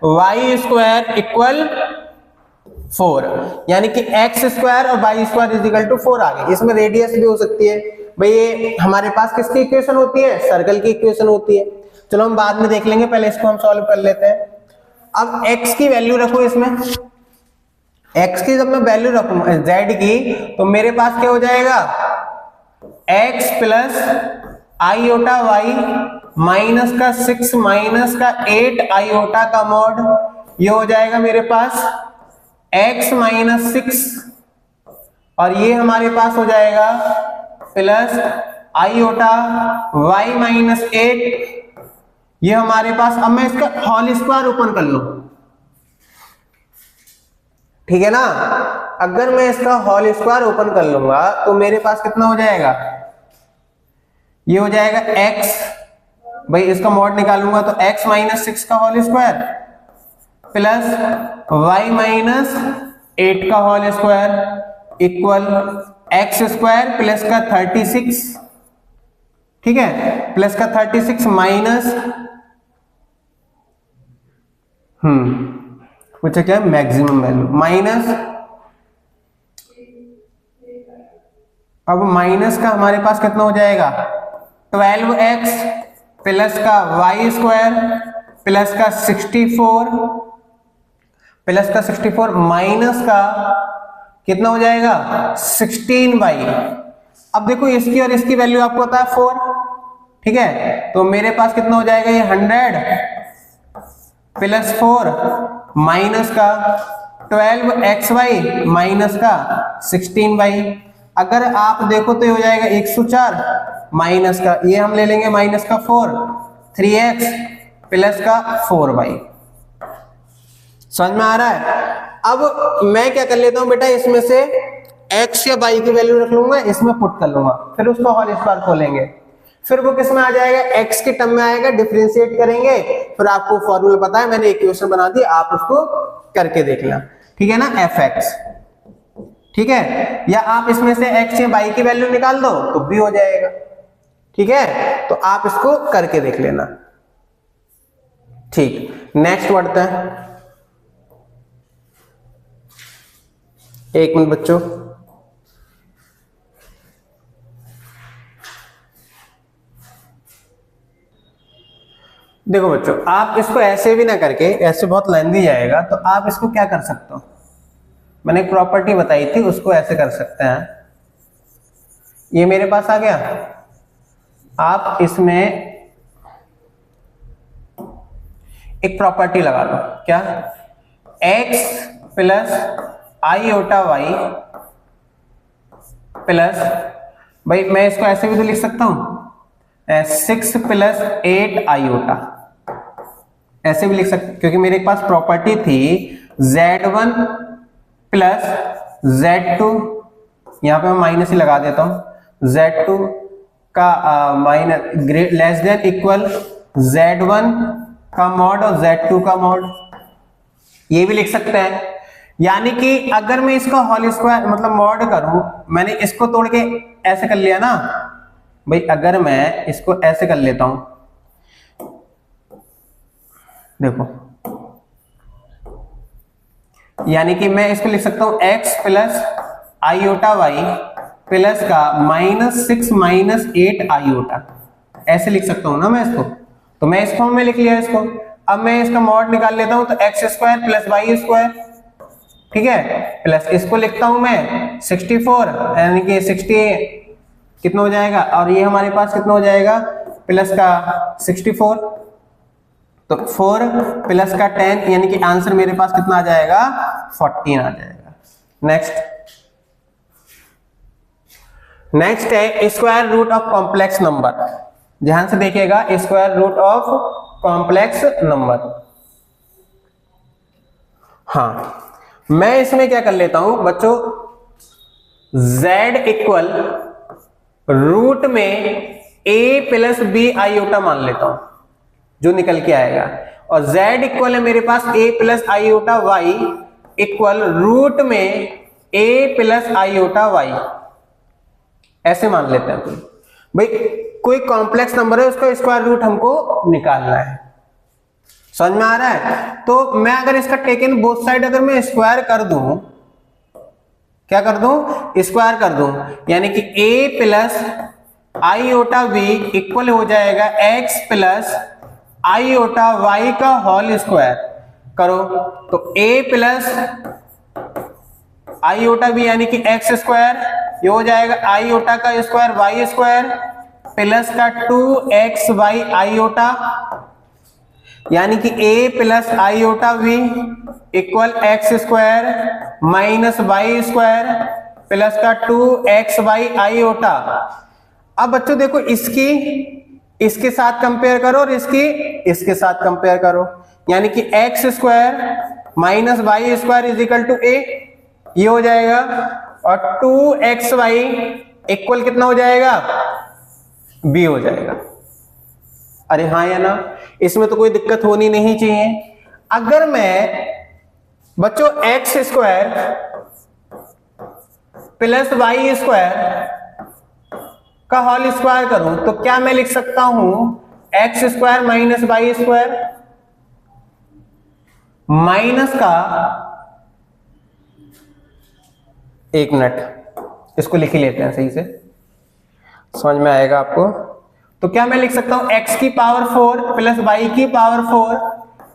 y square equal 4, यानी कि एक्स स्क्वायर और y square is equal to 4 आ गई। इसमें रेडियस भी हो सकती है भाई, ये हमारे पास किसकी इक्वेशन होती है, सर्कल की इक्वेशन होती है, चलो हम बाद में देख लेंगे, पहले इसको हम सॉल्व कर लेते हैं। अब x की वैल्यू रखो इसमें, x की जब मैं वैल्यू रखूंगा z की, तो मेरे पास क्या हो जाएगा x plus iota y minus का 6 माइनस का 8 आईओटा का मॉड, ये हो जाएगा मेरे पास x माइनस 6, और ये हमारे पास हो जाएगा प्लस आईओटा y माइनस 8, ये हमारे पास, अब मैं इसका होल स्क्वायर ओपन कर लूं, ठीक है ना, अगर मैं इसका होल स्क्वायर ओपन कर लूंगा तो मेरे पास कितना हो जाएगा, ये हो जाएगा x, भाई इसका मॉड निकालूंगा तो x माइनस 6 का whole square plus y minus 8 का whole square equal x square plus का 36, ठीक है, प्लस का 36 माइनस पूछा क्या मैक्सिमम वैल्यू माइनस, अब माइनस का हमारे पास कितना हो जाएगा 12x प्लस का y स्क्वायर प्लस का 64 माइनस का कितना हो जाएगा 16y। अब देखो इसकी और इसकी वैल्यू आपको पता है 4, ठीक है, तो मेरे पास कितना हो जाएगा ये 100 प्लस 4 माइनस का 12xy माइनस का 16y, अगर आप देखो तो ये हो जाएगा 104 माइनस का, ये हम ले लेंगे माइनस का 4 3x प्लस का 4y, समझ में आ रहा है। अब मैं क्या कर लेता हूं बेटा, इसमें से x या y की वैल्यू रख लूंगा, इसमें पुट कर लूंगा, फिर उसको होल स्क्वायर खोलेंगे, फिर वो किस में आ जाएगा x के टर्म में आएगा, डिफरेंशिएट करेंगे, फिर आपको फॉर्मूला पता है, मैंने इक्वेशन बना दी, आप उसको करके देख लेना, ठीक है ना, fx, ठीक है, या आप इसमें से x या y की वैल्यू निकाल दो तो भी हो जाएगा, ठीक है, तो आप इसको करके देख लेना, ठीक। नेक्स्ट बढ़ते हैं, एक मिनट बच्चों, देखो बच्चों आप इसको ऐसे भी ना करके, ऐसे बहुत लेंदी जाएगा, तो आप इसको क्या कर सकते हो, मैंने एक प्रॉपर्टी बताई थी, उसको ऐसे कर सकते हैं, ये मेरे पास आ गया, आप इसमें एक प्रॉपर्टी लगा लो, क्या x plus iota y plus, भाई मैं इसको ऐसे भी तो लिख सकता हूं, 6 प्लस 8 आयोटा, ऐसे भी लिख सकते क्योंकि मेरे पास प्रॉपर्टी थी Z1 प्लस Z2, यहां पे मैं माइनस ही लगा देता हूं, Z2 का minus less than equal Z1 का मॉड और Z2 का मॉड, ये भी लिख सकते हैं। यानी कि अगर मैं इसका होल स्क्वायर मतलब मॉड करूं, मैंने इसको तोड़ के ऐसे कर लिया ना भाई, अगर मैं इसको ऐसे कर लेता हूं, देखो, यानी कि मैं इसको लिख सकता हूं x plus iota y plus का -6 माइनस 8 आयोटा, ऐसे लिख सकता हूं ना मैं इसको। तो मैं इस फॉर्म में लिख लिया इसको। अब मैं इसका मॉड निकाल लेता हूं, तो x square plus y square, ठीक है, प्लस इसको लिखता हूं मैं 64, यानी कि 60 कितना हो जाएगा, और ये हमारे पास कितना हो जाएगा, प्लस का 64, तो 4 प्लस का 10, यानी कि आंसर मेरे पास कितना आ जाएगा, 14 आ जाएगा। नेक्स्ट है square root of complex number. ध्यान से देखिएगा, square root of complex number. हाँ, मैं इसमें क्या कर लेता हूं बच्चों, z इक्वल रूट में a प्लस बी आयोटा मान लेता हूं, जो निकल के आएगा, और z इक्वल है मेरे पास a plus iota y equal root में a प्लस आयोटा वाई, ऐसे मान लेते हैं। भाई कोई कॉम्प्लेक्स नंबर है, उसका स्क्वायर रूट हमको निकालना है, समझ में आ रहा है। तो मैं अगर इसका टेकन बोथ साइड अगर मैं स्क्वायर कर दूं, क्या कर दूं, स्क्वायर कर दूं, यानी कि a plus iota v equal हो जाएगा x प्लस आयोटा y का होल स्क्वायर करो, तो a प्लस आयोटा v यानी कि x स्क्वायर, ये हो जाएगा आयोटा का स्क्वायर y स्क्वायर प्लस का 2xy आयोटा, यानी कि a plus iota v equal x square minus y square plus का 2xy आयोटा। अब बच्चों देखो, इसके साथ कंपेयर करो और इसके साथ कंपेयर करो, यानी कि x square minus y square is equal to a, ये हो जाएगा, और 2xy इक्वल कितना हो जाएगा, b हो जाएगा। अरे हाँ या ना, इसमें तो कोई दिक्कत होनी नहीं चाहिए। अगर मैं बच्चों x square plus y square का होल स्क्वायर करूं, तो क्या मैं लिख सकता हूं x square minus y square minus का, एक मिनट इसको लिख ही लेते हैं सही से, समझ में आएगा आपको। तो क्या मैं लिख सकता हूं x की पावर 4 प्लस वाई की पावर 4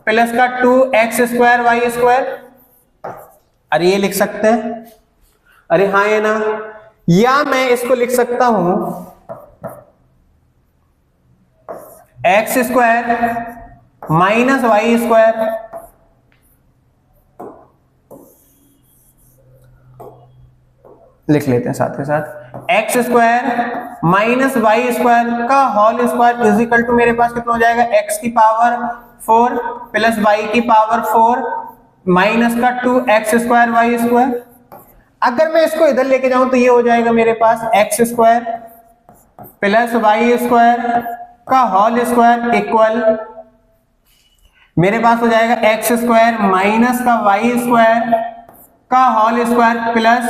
प्लस का 2x स्क्वायर वाई स्क्वायर, अरे ये लिख सकते हैं, अरे हाँ ये ना, या मैं इसको लिख सकता हूं x square minus y square लिख लेते हैं साथ के साथ, x square minus y square का whole square is equal to मेरे पास कितना हो जाएगा, एक्स की पावर 4 प्लस वाई की पावर 4 माइनस का 2x स्क्वायर वाई स्क्वायर। अगर मैं इसको इधर लेके जाऊं तो ये हो जाएगा मेरे पास x square plus y square का होल स्क्वायर इक्वल मेरे पास हो जाएगा एक्स स्क्वायर माइनस का वाई स्क्वायर का whole square plus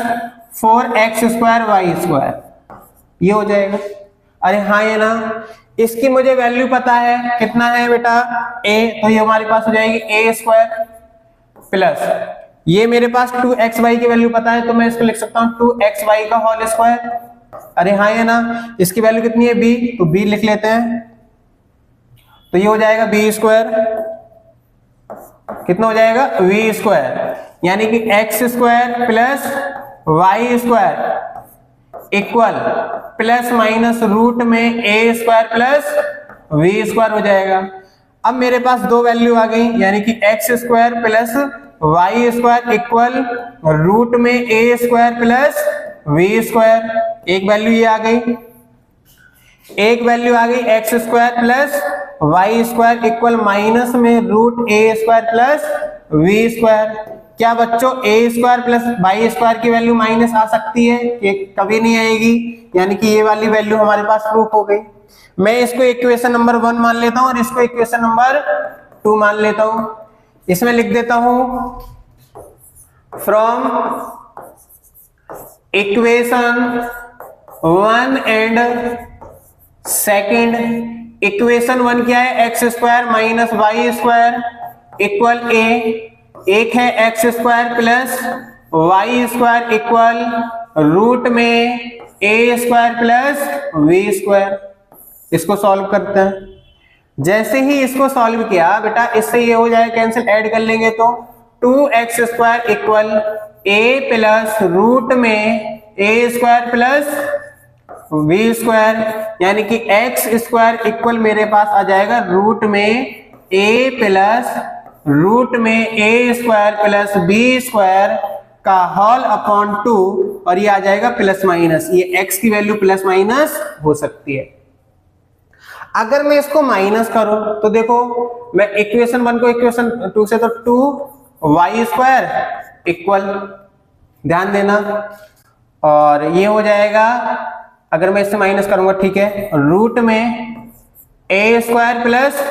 4x square y square, ये हो जाएगा। अरे हाँ ये ना, इसकी मुझे वैल्यू पता है, कितना है बेटा a, तो ये हमारे पास हो जाएगी a स्क्वायर प्लस ये मेरे पास 2xy की वैल्यू पता है, तो मैं इसको लिख सकता हूं 2xy का होल स्क्वायर। अरे हाँ ये ना, इसकी वैल्यू कितनी है b, तो b लिख लेते हैं, तो ये हो जाएगा b स्क्वायर, कितना हो जाएगा v स्क्वायर, यानी कि x square plus y square equal plus minus root में a square plus v square हो जाएगा। अब मेरे पास दो वैल्यू आ गई, यानी कि x square plus y square equal root में a square plus v square, एक वैल्यू ये आ गई। एक वैल्यू आ गई x square plus y square equal minus में root a square plus v square. क्या बच्चों a square plus y square की वैल्यू माइनस आ सकती है? कि कभी नहीं आएगी, यानी कि ये वाली वैल्यू हमारे पास प्रूफ हो गई। मैं इसको इक्वेशन नंबर 1 मान लेता हूं और इसको इक्वेशन नंबर 2 मान लेता हूं। इसमें लिख देता हूं from equation 1 and second. Equation 1 क्या है? X square minus y square equal a. एक है x square plus y square equal root में a square plus v square. इसको सॉल्व करते हैं। जैसे ही इसको सॉल्व किया बेटा, इससे ये हो जाए कैंसिल, ऐड कर लेंगे तो 2x स्क्वायर इक्वल ए प्लस रूट में a square plus v square, यानी कि एक्स स्क्वायर इक्वल मेरे पास आ जाएगा रूट में ए प्लस रूट में a square plus b square का होल अपॉन 2, और ये आ जाएगा प्लस माइनस। ये x की वैल्यू प्लस माइनस हो सकती है। अगर मैं इसको माइनस करूं तो देखो, मैं इक्वेशन 1 को इक्वेशन 2 से, तो 2y स्क्वायर इक्वल, ध्यान देना, और ये हो जाएगा, अगर मैं इससे माइनस करूंगा, ठीक है, रूट में a square plus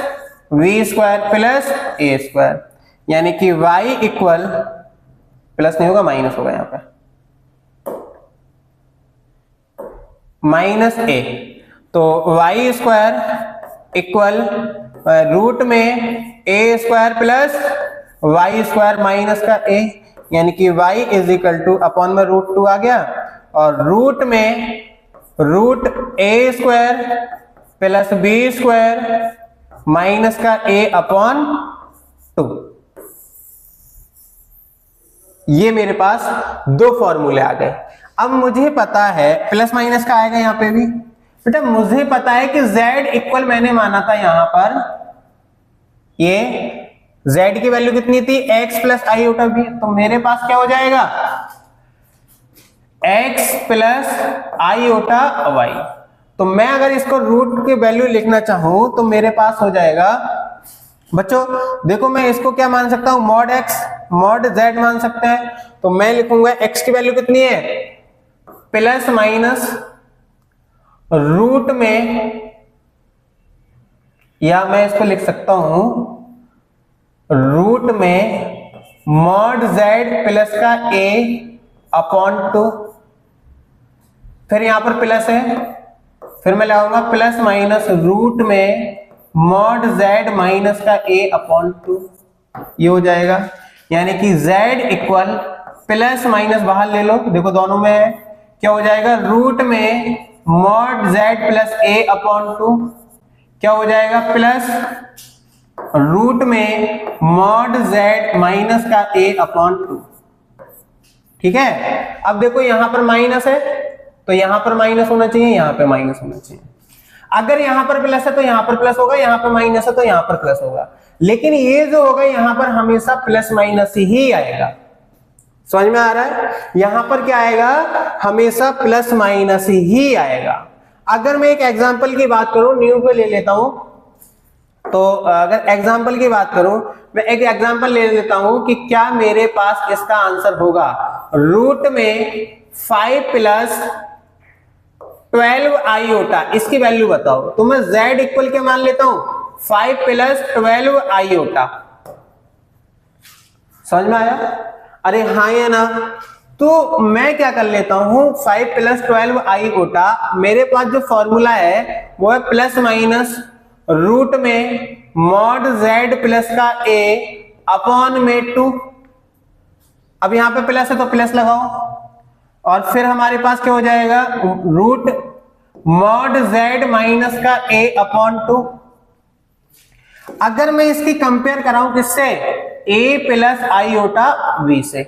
v square plus a square, यानी कि y इक्वल, प्लस नहीं होगा माइनस होगा यहां पे, माइनस ए। तो y स्क्वायर इक्वल रूट में a square plus y square minus का ए, यानी कि y is equal to upon में रूट 2 आ गया, और रूट में root a square plus b square minus का ए अपॉन 2। ये मेरे पास दो फॉर्मूले आ गए। अब मुझे पता है प्लस माइनस का आएगा यहां पे भी बेटा, मुझे पता है कि z इक्वल मैंने माना था यहां पर, ये z की वैल्यू कितनी थी? x प्लस आई ओटा भी। तो मेरे पास क्या हो जाएगा? x प्लस आई ओटा y। तो मैं अगर इसको रूट की वैल्यू लिखना चाहूं तो मेरे पास हो जाएगा बच्चों, देखो मैं इसको क्या मान सकता हूं? मॉड x मॉड z मान सकते हैं। तो मैं लिखूंगा x की वैल्यू कितनी है? प्लस माइनस रूट में, या मैं इसको लिख सकता हूं रूट में मॉड z प्लस का a अपॉन 2, फिर यहां पर प्लस है, फिर मैं लगाऊंगा प्लस माइनस रूट में मॉड z माइनस का a अपॉन 2। ये हो जाएगा, यानी कि z इक्वल प्लस माइनस बाहर ले लो, देखो दोनों में है, क्या हो जाएगा? रूट में mod z plus a upon 2, क्या हो जाएगा? प्लस रूट में मॉड z माइनस का a अपॉन 2। ठीक है, अब देखो यहां पर माइनस है तो यहां पर माइनस होना चाहिए, यहां पे माइनस होना चाहिए। अगर यहां पर प्लस है तो यहां पर प्लस होगा, यहां पर माइनस है तो यहां पर प्लस होगा, लेकिन ये जो होगा यहां पर हमेशा प्लस माइनस ही आएगा। समझ में आ रहा है? यहां पर क्या आएगा? हमेशा प्लस माइनस ही आएगा। अगर मैं एक एग्जांपल की बात करूं, न्यू पे ले लेता हूं, तो अगर एग्जांपल की बात करूं, मैं एक एग्जांपल ले लेता हूं कि क्या मेरे पास इसका आंसर होगा रूट में 5 प्लस 12 आईओटा, इसकी वैल्यू बताओ। तो मैं z इक्वल क्या मान लेता हूं? 5 प्लस 12 आईओटा। समझ में आया? अरे हाँ या ना? तो मैं क्या कर लेता हूं, 5 प्लस 12 आईओटा, मेरे पास जो फॉर्मूला है वो है प्लस माइनस रूट में मॉड z प्लस का a अपॉन में 2। अब यहां पे प्लस है तो प्लस लगाओ, और फिर हमारे पास क्या हो जाएगा? रूट मॉड z माइनस का a अपॉन 2। अगर मैं इसकी कंपेयर कराऊं किससे? a प्लस आईओटा v से।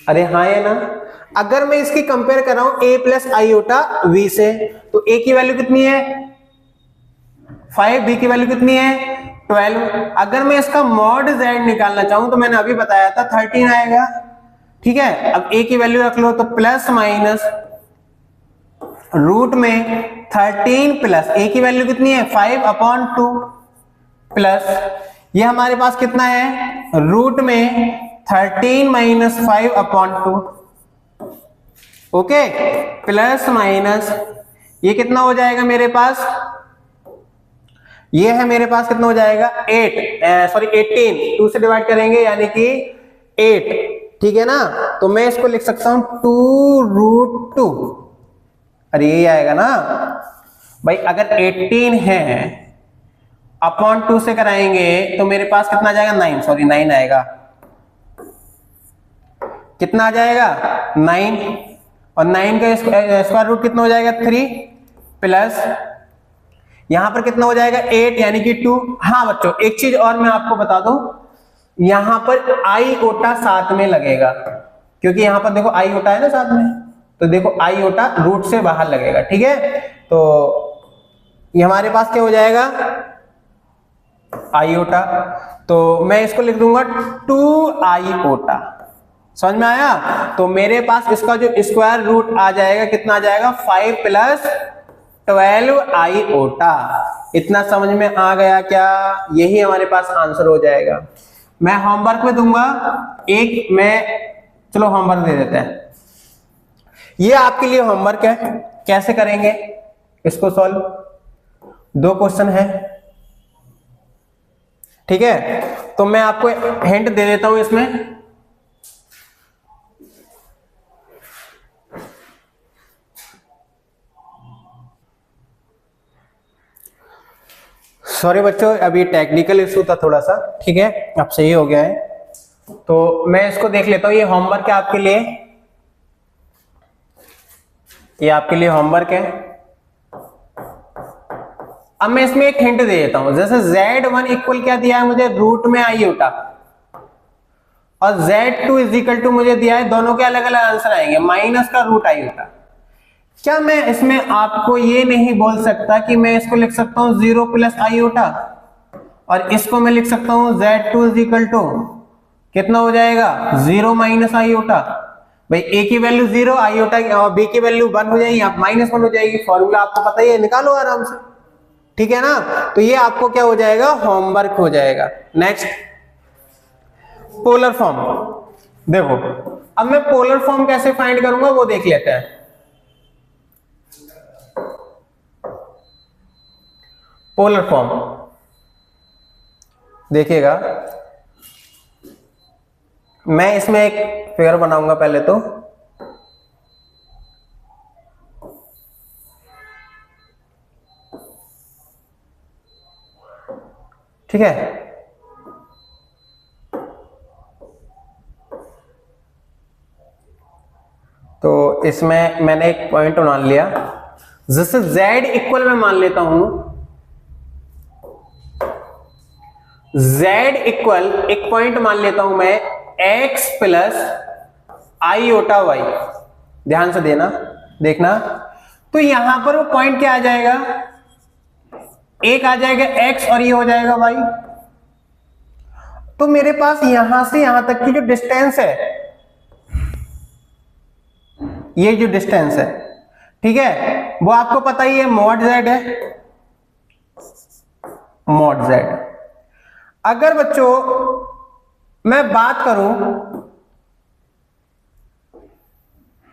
अरे हाँ है ना? अगर मैं इसकी कंपेयर कराऊं a प्लस आईओटा v से, तो a की वैल्यू कितनी है? 5, b की वैल्यू कितनी है? 12। अगर मैं इसका मॉड z निकालना चाहूं तो मैंने अभी बताया था 13 आएगा। ठीक है, अब a की वैल्यू रख लो, तो प्लस माइनस रूट में 13 प्लस ए की वैल्यू कितनी है 5/2 प्लस ये हमारे पास कितना है रूट में 13 माइनस 5/2 ओके प्लस माइनस ये कितना हो जाएगा मेरे पास ये है मेरे पास कितना हो जाएगा 18 2 से डिवाइड करेंगे यानी कि 8 ठीक है ना। तो मैं इसको लिख सकता हूं 2√2 अरे यही आएगा ना भाई अगर 18 है अपॉन 2 से कराएंगे तो मेरे पास कितना आ जाएगा 9 आएगा कितना आ जाएगा 9 और 9 का स्क्वायर रूट कितना हो जाएगा 3 प्लस यहां पर कितना हो जाएगा 8 यानी कि 2। हाँ बच्चों एक चीज और मैं आपको बता दूं यहां पर आईओटा साथ में लगेगा क्योंकि यहां पर देखो आईओटा है ना साथ में तो देखो आईओटा रूट से बाहर लगेगा ठीक है। तो ये हमारे पास क्या हो जाएगा आईओटा तो मैं इसको लिख दूंगा 2 आईओटा समझ में आया। तो मेरे पास इसका जो स्क्वायर रूट आ जाएगा कितना आ जाएगा 5 प्लस 12 आईओटा। इतना समझ में आ गया क्या यही हमारे पास आंसर हो जाएगा। मैं होमवर्क में दूंगा एक मैं चलो होमवर्क दे देते हैं ये आपके लिए होमवर्क है कैसे करेंगे इसको सॉल्व 2 क्वेश्चन है ठीक है। तो मैं आपको हिंट दे देता हूं इसमें सॉरी बच्चों अभी टेक्निकल इशू था थोड़ा सा ठीक है अब सही हो गया है। तो मैं इसको देख लेता हूं ये होमवर्क है आपके लिए ये आपके लिए होमवर्क है। अब मैं इसमें एक हिंट दे देता हूं जैसे Z1 इक्वल क्या दिया है मुझे रूट में आईओटा और Z2 इज इक्वल टू मुझे दिया है दोनों के अलग अलग आंसर आएंगे माइनस का रूट आईओटा। क्या मैं इसमें आपको ये नहीं बोल सकता कि मैं इसको लिख सकता हूं 0 प्लस आईओटा और इसको मैं लिख सकता हूं Z2 इज इक्वल टू कितना हो जाएगा 0 माइनस आईओटा। भाई ए की वैल्यू 0 आईओटा और बी की वैल्यू 1 हो जाएगी आप -1 हो जाएगी फॉर्मूला आपको पता ही है निकालो आराम से ठीक है ना। तो ये आपको क्या हो जाएगा होमवर्क हो जाएगा। नेक्स्ट पोलर फॉर्म देखो अब मैं पोलर फॉर्म कैसे फाइंड करूंगा वो देख लेते हैं। पोलर फॉर्म देखिएगा मैं इसमें एक फिगर बनाऊंगा पहले तो ठीक है। तो इसमें मैंने एक पॉइंट मान लिया जैसे Z इक्वल मैं मान लेता हूं Z इक्वल एक पॉइंट मान लेता हूं मैं x प्लस आईओटा y ध्यान से देखना तो यहां पर वो पॉइंट क्या आ जाएगा एक आ जाएगा x और ये हो जाएगा y। तो मेरे पास यहां से यहां तक की जो डिस्टेंस है ये जो डिस्टेंस है ठीक है वो आपको पता ही है मॉड z है मॉड z। अगर बच्चों मैं बात करूं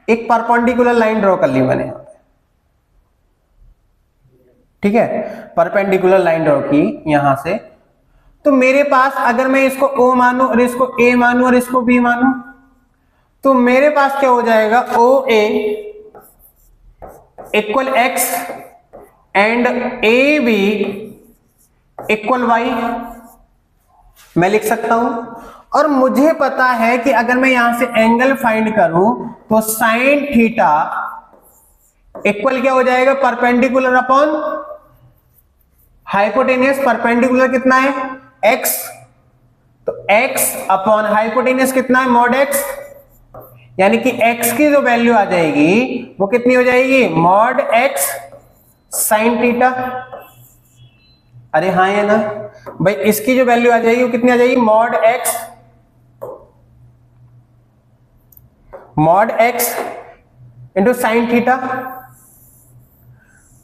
एक परपेंडिकुलर लाइन ड्रॉ कर ली मैंने ठीक है परपेंडिकुलर लाइन ड्रॉ की यहां से तो मेरे पास अगर मैं इसको O मानूं और इसको A मानूं और इसको B मानूं तो मेरे पास क्या हो जाएगा OA equal x and AB equal y मैं लिख सकता हूं। और मुझे पता है कि अगर मैं यहां से एंगल फाइंड करूं तो साइन थीटा इक्वल क्या हो जाएगा परपेंडिकुलर अपॉन हाइपोटेनियस। परपेंडिकुलर कितना है x तो x अपॉन हाइपोटेनियस कितना है मॉड x यानी कि x की जो वैल्यू आ जाएगी वो कितनी हो जाएगी मॉड x साइन थीटा। अरे हाँ है ना भाई इसकी जो वैल्यू आ जाएगी वो कितनी आ जाएगी mod x into sine theta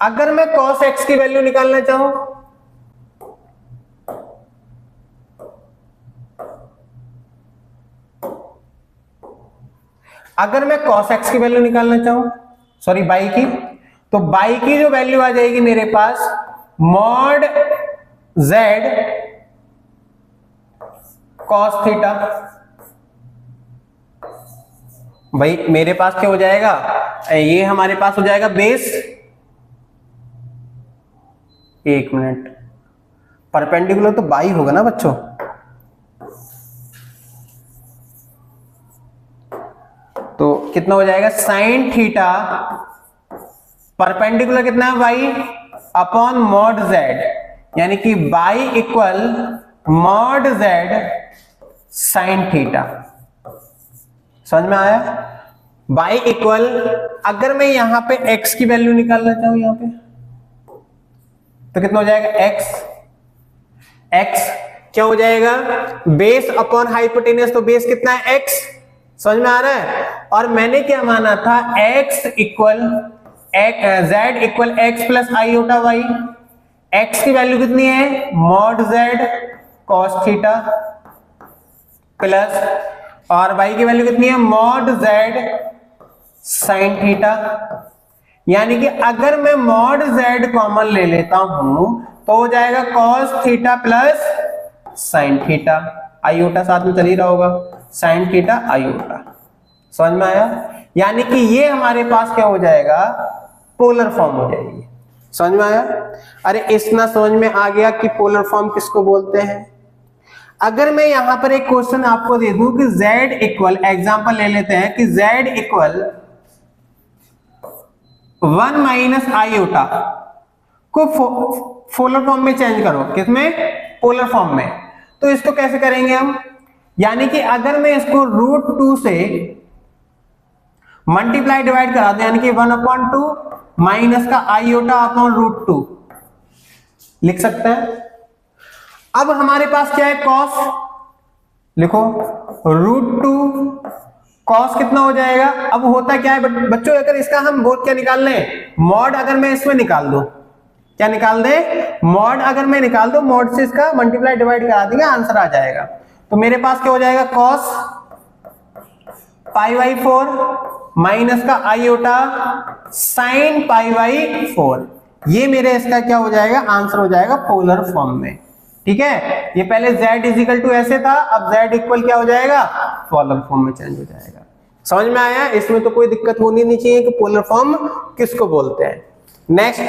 अगर मैं cos x की वैल्यू निकालना चाहूं, अगर मैं cos x की वैल्यू निकालना चाहूं, सॉरी बाई की, तो बाई की जो वैल्यू आ जाएगी मेरे पास मॉड z cos थीटा। भाई मेरे पास क्या हो जाएगा, ये हमारे पास हो जाएगा बेस, एक मिनट, परपेंडिकुलर तो बाई होगा ना बच्चों, तो कितना हो जाएगा साइन थीटा, परपेंडिकुलर कितना है बाई अपॉन मॉड जेड, यानी कि by equal mod Z sine theta. समझ में आया? बाई इक्वल, अगर मैं यहां पे x की वैल्यू निकालना चाहूं यहां पे, तो कितना हो जाएगा x क्या हो जाएगा, बेस अपॉन हाइपोटेनस, तो बेस कितना है x। समझ में आ रहा है? और मैंने क्या माना था, x equal z equal x plus iota y, x की वैल्यू कितनी है mod z cos theta plus, और y की वैल्यू कितनी है मॉड z sin थीटा। यानी कि अगर मैं मॉड z कॉमन ले लेता हूं तो हो जाएगा cos theta plus sin theta, iota साथ में चल ही रहा होगा, sin थीटा आईओटा। समझ में आया? यानी कि ये हमारे पास क्या हो जाएगा, पोलर फॉर्म हो जाएगी। समझ में आया? अरे इतना समझ में आ गया कि पोलर फॉर्म किसको बोलते हैं। अगर मैं यहां पर एक क्वेश्चन आपको दे दूं कि z इक्वल, एग्जांपल ले लेते हैं कि z इक्वल 1 माइनस आईओटा को पोलर फॉर्म में चेंज करो, किसमें, पोलर फॉर्म में, तो इसको कैसे करेंगे हम, यानी कि अगर मैं इसको √2 से मल्टीप्लाई डिवाइड करा दूं, यानी कि 1/2 माइनस का आईओटा अपॉन √2 लिख सकते हैं। अब हमारे पास क्या है cos, लिखो √2 cos कितना हो जाएगा। अब होता क्या है बच्चों, अगर इसका हम बोध क्या निकाल लें, मॉड अगर मैं इसमें निकाल दूं, क्या निकाल दे, मॉड अगर मैं निकाल दूं, मॉड से इसका मल्टीप्लाई डिवाइड करा देंगे, आंसर आ जाएगा। तो मेरे पास क्या हो जाएगा cos π/4 माइनस का आईओटा sin π/4, ये मेरे इसका क्या हो जाएगा, आंसर हो जाएगा पोलर फॉर्म में। ठीक है, ये पहले z इजिकल टू ऐसे था, अब z इक्वल क्या हो जाएगा, पोलर फॉर्म में चेंज हो जाएगा। समझ में आया? इसमें तो कोई दिक्कत होनी नहीं चाहिए कि पोलर फॉर्म किसको बोलते हैं। नेक्स्ट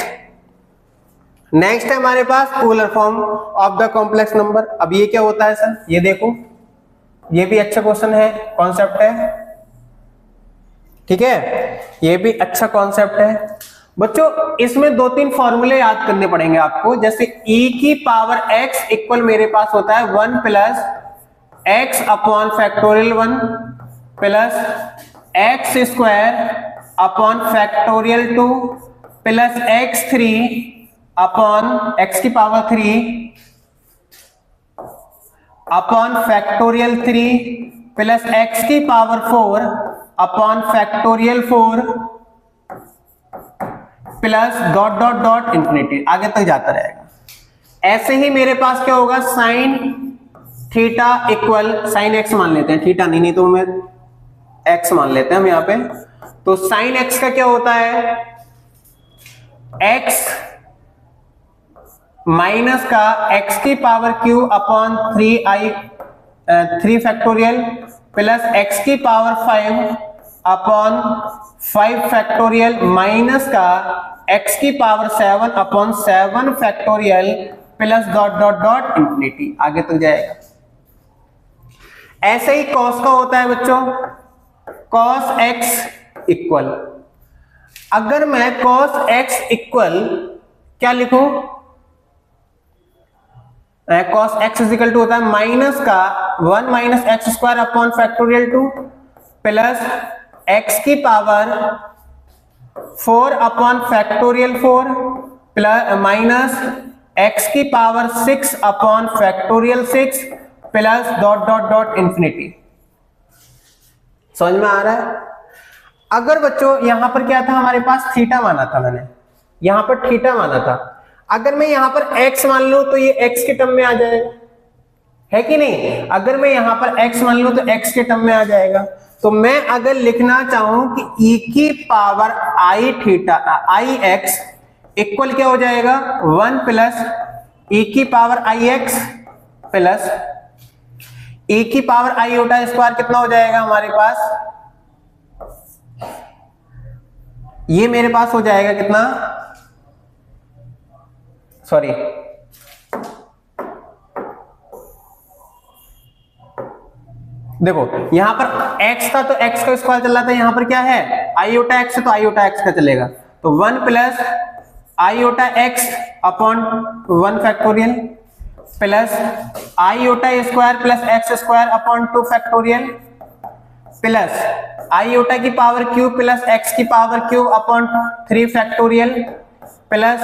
है हमारे पास polar form of the complex number. अब ये क्या होता है सर, ये देखो, ये भी अच्छा क्वेश्चन है, कॉन्सेप्ट है। ठीक है, ये भी अच्छा कॉन्सेप्ट है बच्चों। इसमें 2-3 फॉर्मूले याद करने पड़ेंगे आपको, जैसे e की पावर x इक्वल मेरे पास होता है 1 plus x upon factorial 1 plus x square upon factorial 2 plus x3 upon x की power 3 upon factorial 3 plus x की power 4 upon factorial 4 plus dot dot dot infinity, आगे तक जाता रहेगा। ऐसे ही मेरे पास क्या होगा, sine theta equal, sine x मान लेते हैं, थीटा नहीं तो मैं एक्स मान लेते हैं हम यहाँ पे। तो साइन एक्स का क्या होता है, एक्स माइनस का एक्स की power Q upon 3 factorial plus x की पावर 5 अपॉन 5 फैक्टोरियल माइनस का x की power 7 upon 7 factorial plus dot dot dot infinity, आगे तक जाएगा। ऐसे ही cos का होता है बच्चों, cos x इक्वल, अगर मैं cos x इक्वल क्या लिखूं, cos x इक्वल टू होता है माइनस का 1 minus x square upon factorial 2 plus x की power 4 upon factorial 4 plus minus x की power 6 upon factorial 6 plus dot dot dot infinity. समझ में आ रहा है? अगर बच्चों यहां पर क्या था, हमारे पास थीटा माना था मैंने, यहाँ पर थीटा माना था। अगर मैं यहाँ पर x मान लूं तो ये x के टर्म में आ जाएगा, है कि नहीं? अगर मैं यहाँ पर x मान लूं तो x के टर्म में आ जाएगा। तो मैं अगर लिखना चाहूं कि e की power i theta i x equal क्या हो जाएगा, 1 प्लस e की power i x plus e की पावर i ओटा स्क्वायर कितना हो जाएगा हमारे पास, ये मेरे पास हो जाएगा कितना, सॉरी देखो यहां पर x था तो x का स्क्वायर चल रहा था, यहां पर क्या है आईओटा x है तो आईओटा x का चलेगा। तो 1 plus iota x upon 1 factorial plus iota square plus x square upon 2 factorial plus iota की पावर क्यूब प्लस x की power cube upon 3 factorial plus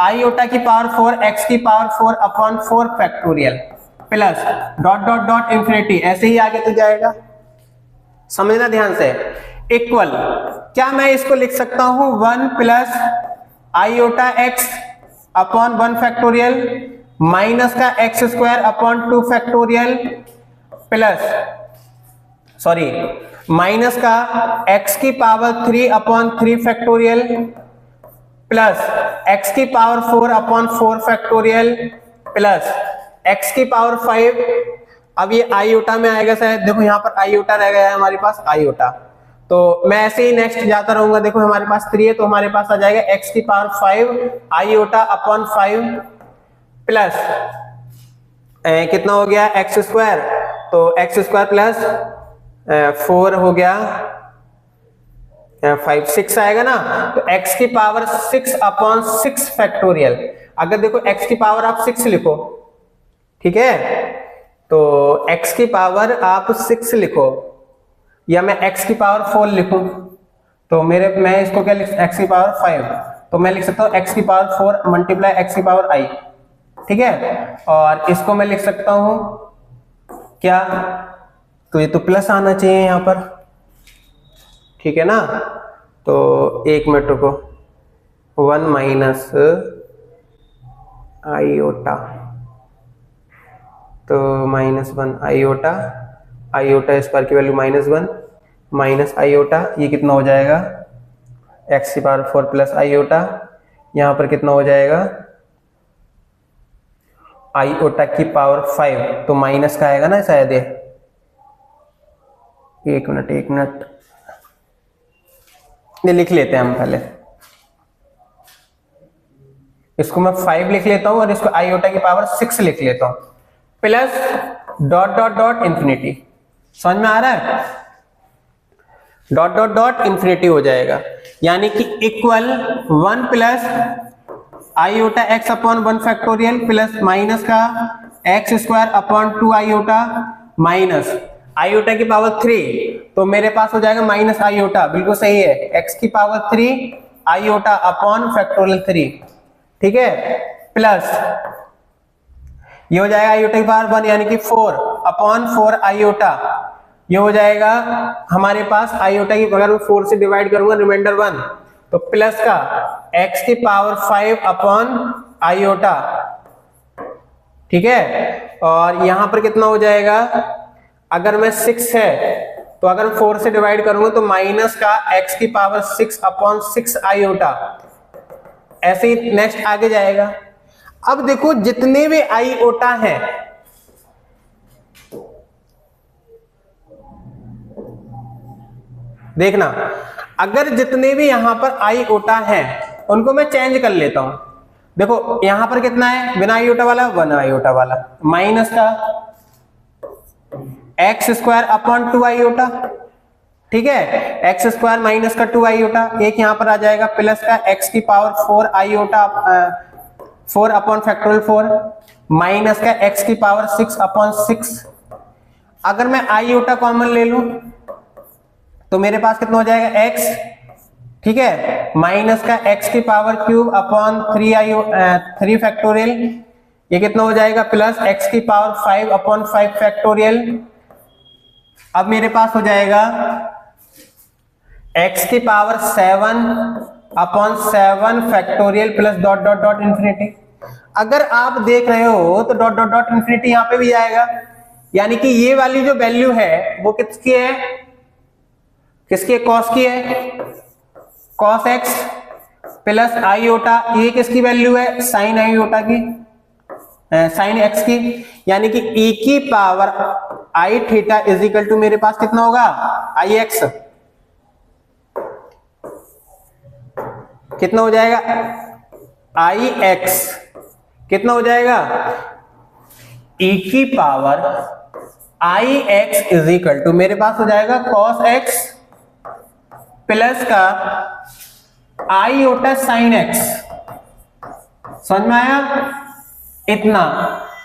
iota की पावर 4 x की power 4 upon 4 factorial plus dot dot dot infinity, ऐसे ही आगे तो जाएगा। समझना ध्यान से। इक्वल क्या मैं इसको लिख सकता हूं 1 plus iota x upon 1 factorial minus का x square upon 2 factorial plus sorry minus का x की power 3 upon 3 factorial plus x की power 4 upon 4 factorial plus x की पावर 5। अब ये आईओटा में आएगा शायद, देखो यहाँ पर आईओटा रह गया है हमारे पास आईओटा, तो मैं ऐसे ही नेक्स्ट जाता रहूंगा। देखो हमारे पास 3 है तो हमारे पास आ जाएगा x की पावर 5 आईओटा अपॉन 5 प्लस कितना हो गया x स्क्वायर, तो x स्क्वायर प्लस 4 हो गया 5 6 आएगा ना, तो x की पावर 6 अपॉन 6 फैक्टोरियल। अगर देखो x की पावर आप 6 लिखो, ठीक है, तो x की पावर आप 6 लिखो या मैं x की पावर 4 लिखूं तो मैं इसको क्या लिख, x की पावर 5 तो मैं लिख सकता हूं x की पावर 4 मल्टीप्लाई x की पावर i, ठीक है। और इसको मैं लिख सकता हूं क्या, तो ये तो प्लस आना चाहिए यहां पर, ठीक है ना। तो एक मिनट रुको, 1 माइनस आईओटा, तो -1 आईओटा, आईओटा स्क्वायर की वैल्यू -1 माइनस आईओटा, ये कितना हो जाएगा x की पावर 4 प्लस आईओटा, यहां पर कितना हो जाएगा आईओटा की पावर 5, तो माइनस का आएगा ना शायद ये, एक मिनट ये लिख लेते हैं हम पहले, इसको मैं 5 लिख लेता हूं और इसको आईओटा की पावर 6 लिख लेता हूं plus dot dot dot infinity. समझ में आ रहा है, डॉट डॉट डॉट इंफिनिटी हो जाएगा, यानी कि equal 1 plus iota x upon 1 factorial plus minus का x square upon 2 iota minus iota की पावर 3, तो मेरे पास हो जाएगा माइनस आईओटा, बिल्कुल सही है, x की पावर 3 आईओटा अपॉन फैक्टोरियल 3, ठीक है, प्लस ये हो जाएगा आईओटा की पावर 1 यानी कि 4 अपॉन 4 आईओटा, ये हो जाएगा हमारे पास आईओटा की, अगर मैं 4 से डिवाइड करूंगा रिमाइंडर 1, तो प्लस का x की पावर 5 अपॉन आईओटा, ठीक है। और यहां पर कितना हो जाएगा, अगर मैं 6 है तो अगर 4 से डिवाइड करूंगा तो माइनस का x की पावर 6 अपॉन 6 आईओटा, ऐसे ही नेक्स्ट आगे जाएगा। अब देखो जितने भी आईओटा हैं, देखना अगर जितने भी यहां पर आईओटा हैं उनको मैं चेंज कर लेता हूं। देखो यहां पर कितना है बिना आईओटा वाला, 1 आईओटा वाला, माइनस का एक्स स्क्वायर अपॉन 2 आईओटा, ठीक है, एक्स स्क्वायर माइनस का 2 आईओटा, एक यहां पर आ जाएगा प्लस का एक्स की power 4 iota 4 upon factorial 4 minus का x की पावर 6 अपॉन 6। अगर मैं आईओटा कॉमन ले लूं तो मेरे पास कितना हो जाएगा x, ठीक है, माइनस का x की पावर क्यूब अपॉन 3 फैक्टोरियल, ये कितना हो जाएगा प्लस x की पावर 5 अपॉन 5 फैक्टोरियल। अब मेरे पास हो जाएगा x की power 7 upon 7 factorial plus dot dot dot infinity. अगर आप देख रहे हो तो डॉट डॉट डॉट इन्फिनिटी यहां पे भी आएगा, यानी कि ये वाली जो वैल्यू है वो किसकी है, किसकी, कॉस की है, कॉस एक्स प्लस आईओटा, ये किसकी वैल्यू है, साइन आईओटा की, साइन एक्स की, यानी कि e की power i theta is equal to मेरे पास कितना होगा, आई एक्स, कितना हो जाएगा, आई एक्स कितना हो जाएगा, e की power i x is equal to मेरे पास हो जाएगा कॉस एक्स प्लस का आईओटा साइन एक्स। समझ में आया इतना।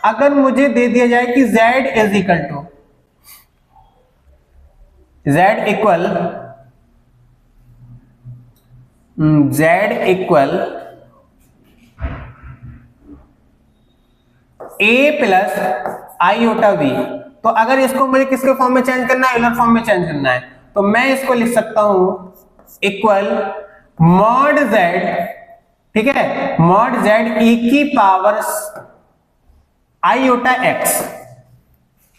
अगर मुझे दे दिया जाए कि z is equal to, z equal a plus iota b, तो अगर इसको मुझे किसके फॉर्म में चेंज करना है, यूलर फॉर्म में चेंज करना है, तो मैं इसको लिख सकता हूं इक्वल मॉड z, ठीक है, मॉड z e की पावर आईओटा x।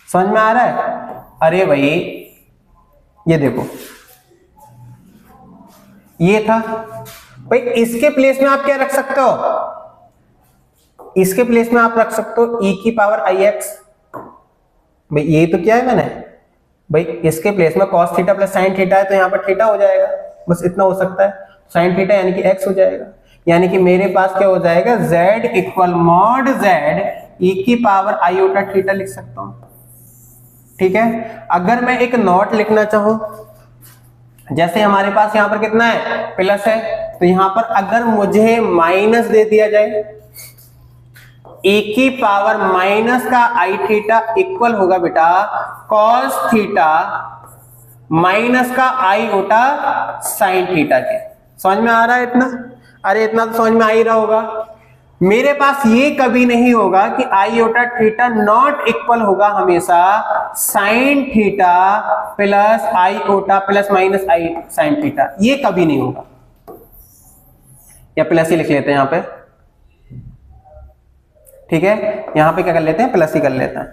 समझ में आ रहा है? अरे भाई ये देखो, ये था भाई, इसके प्लेस में आप क्या रख सकते हो, इसके प्लेस में आप रख सकते हो e की पावर आई एक्स। भाई ये तो क्या है मैंने, भाई इसके प्लेस में cos theta plus sine theta है, तो यहां पर थीटा हो जाएगा, बस इतना हो सकता है, साइन थीटा यानी कि x हो जाएगा, यानी कि मेरे पास क्या हो जाएगा, z equal mod z e की पावर आईओटा थीटा लिख सकता हूं। ठीक है, अगर मैं एक नॉट लिखना चाहूं, जैसे हमारे पास यहां पर कितना है, प्लस है, तो यहां पर अगर मुझे माइनस दे दिया जाए, e की पावर माइनस का आई थीटा इक्वल होगा बेटा कॉस थीटा माइनस का आईओटा साइन थीटा के। समझ में आ रहा है इतना? अरे इतना तो समझ में आ ही रहा होगा। मेरे पास ये कभी नहीं होगा कि आईओटा थीटा नॉट इक्वल होगा हमेशा sine theta plus iota plus minus i sine theta, ये कभी नहीं होगा। या प्लस ही लिख लेते हैं यहां पे, ठीक है, यहां पे क्या कर लेते हैं, प्लस ही कर लेते हैं,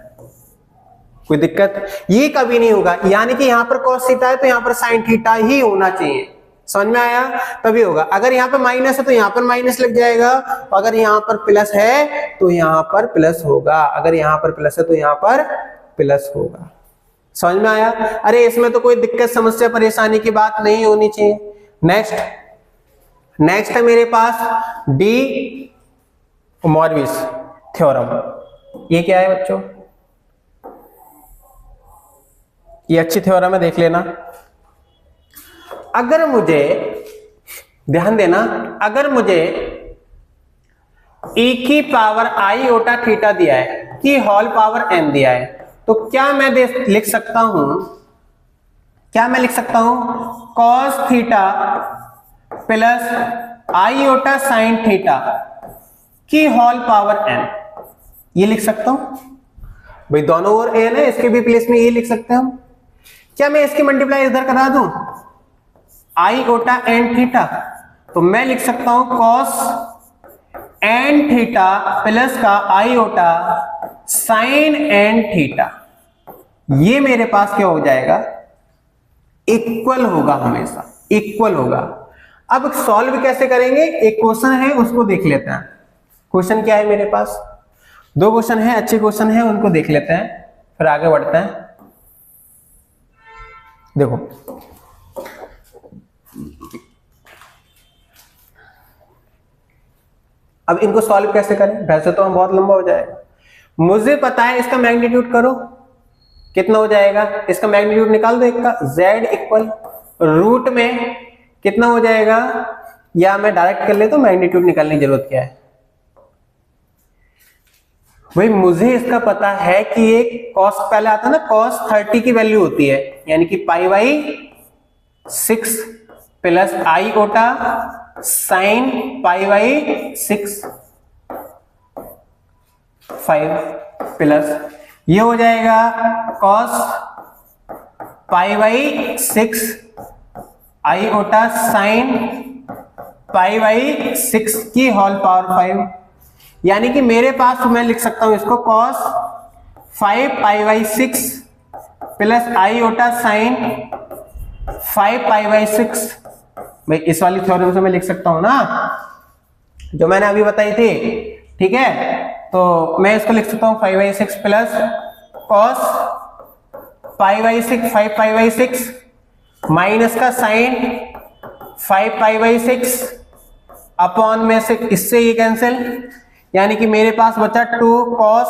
कोई दिक्कत, ये कभी नहीं होगा, यानी कि यहां पर cos थीटा है तो यहां पर sin थीटा ही होना चाहिए। समझ में आया? तभी होगा। अगर यहां पर माइनस है तो यहां पर माइनस लग जाएगा, अगर यहां पर प्लस है तो यहां पर प्लस होगा, अगर यहां पर प्लस है तो यहां पर प्लस होगा। समझ में आया? अरे इसमें तो कोई दिक्कत समस्या परेशानी की बात नहीं होनी चाहिए। नेक्स्ट है मेरे पास डी मॉर्विस थ्योरम। ये क्या है बच्चों? ये अच्छी थ्योरम है, देख लेना। अगर मुझे, ध्यान देना, अगर मुझे e की पावर आईओटा थीटा दिया है कि होल पावर n दिया है, तो क्या मैं लिख सकता हूं, क्या मैं लिख सकता हूं cos theta plus iota sine theta की होल पावर n, ये लिख सकता हूं। भाई दोनों ओर n है, इसके भी प्लेस में ये लिख सकते हैं हम। क्या मैं इसकी मल्टीप्लाई इधर करा दूं, आईओटा एन थीटा, तो मैं लिख सकता हूं cos एन थीटा प्लस का आईओटा साइन एन थीटा। ये मेरे पास क्या हो जाएगा, इक्वल होगा, हमेशा इक्वल होगा। अब सॉल्व कैसे करेंगे, एक क्वेश्चन है उसको देख लेते हैं। क्वेश्चन क्या है मेरे पास, दो क्वेश्चन है, अच्छे क्वेश्चन है, उनको देख लेते हैं, फिर आगे बढ़ते हैं। देखो अब इनको सॉल्व कैसे करें, वैसे तो हम बहुत लंबा हो जाएगा। मुझे पता है इसका मैग्नीट्यूड करो, कितना हो जाएगा, इसका मैग्नीट्यूड निकाल दो, एक का z इक्वल रूट में कितना हो जाएगा, या मैं डायरेक्ट कर ले तो मैग्नीट्यूड निकालने की जरूरत क्या है। भाई मुझे इसका पता है कि ये cos पहले आता है ना, cos 30 की वैल्यू होती है, यानी कि पाई by 6 plus iota sine pi by 6 5 plus ये हो जाएगा cos pi by 6 iota sine pi by 6 की होल पावर 5, यानी कि मेरे पास मैं लिख सकता हूं इसको cos 5 pi by 6 plus iota sine 5 pi by 6। भाई इस वाली थ्योरम से मैं लिख सकता हूं ना, जो मैंने अभी बताई थी, ठीक है। तो मैं इसको लिख सकता हूं 5 by 6 plus cos pi by 6 5 pi by 6 minus का साइन 5 पाई बाई 6 अपॉन में से इससे ये कैंसिल, यानी कि मेरे पास बचा 2 cos,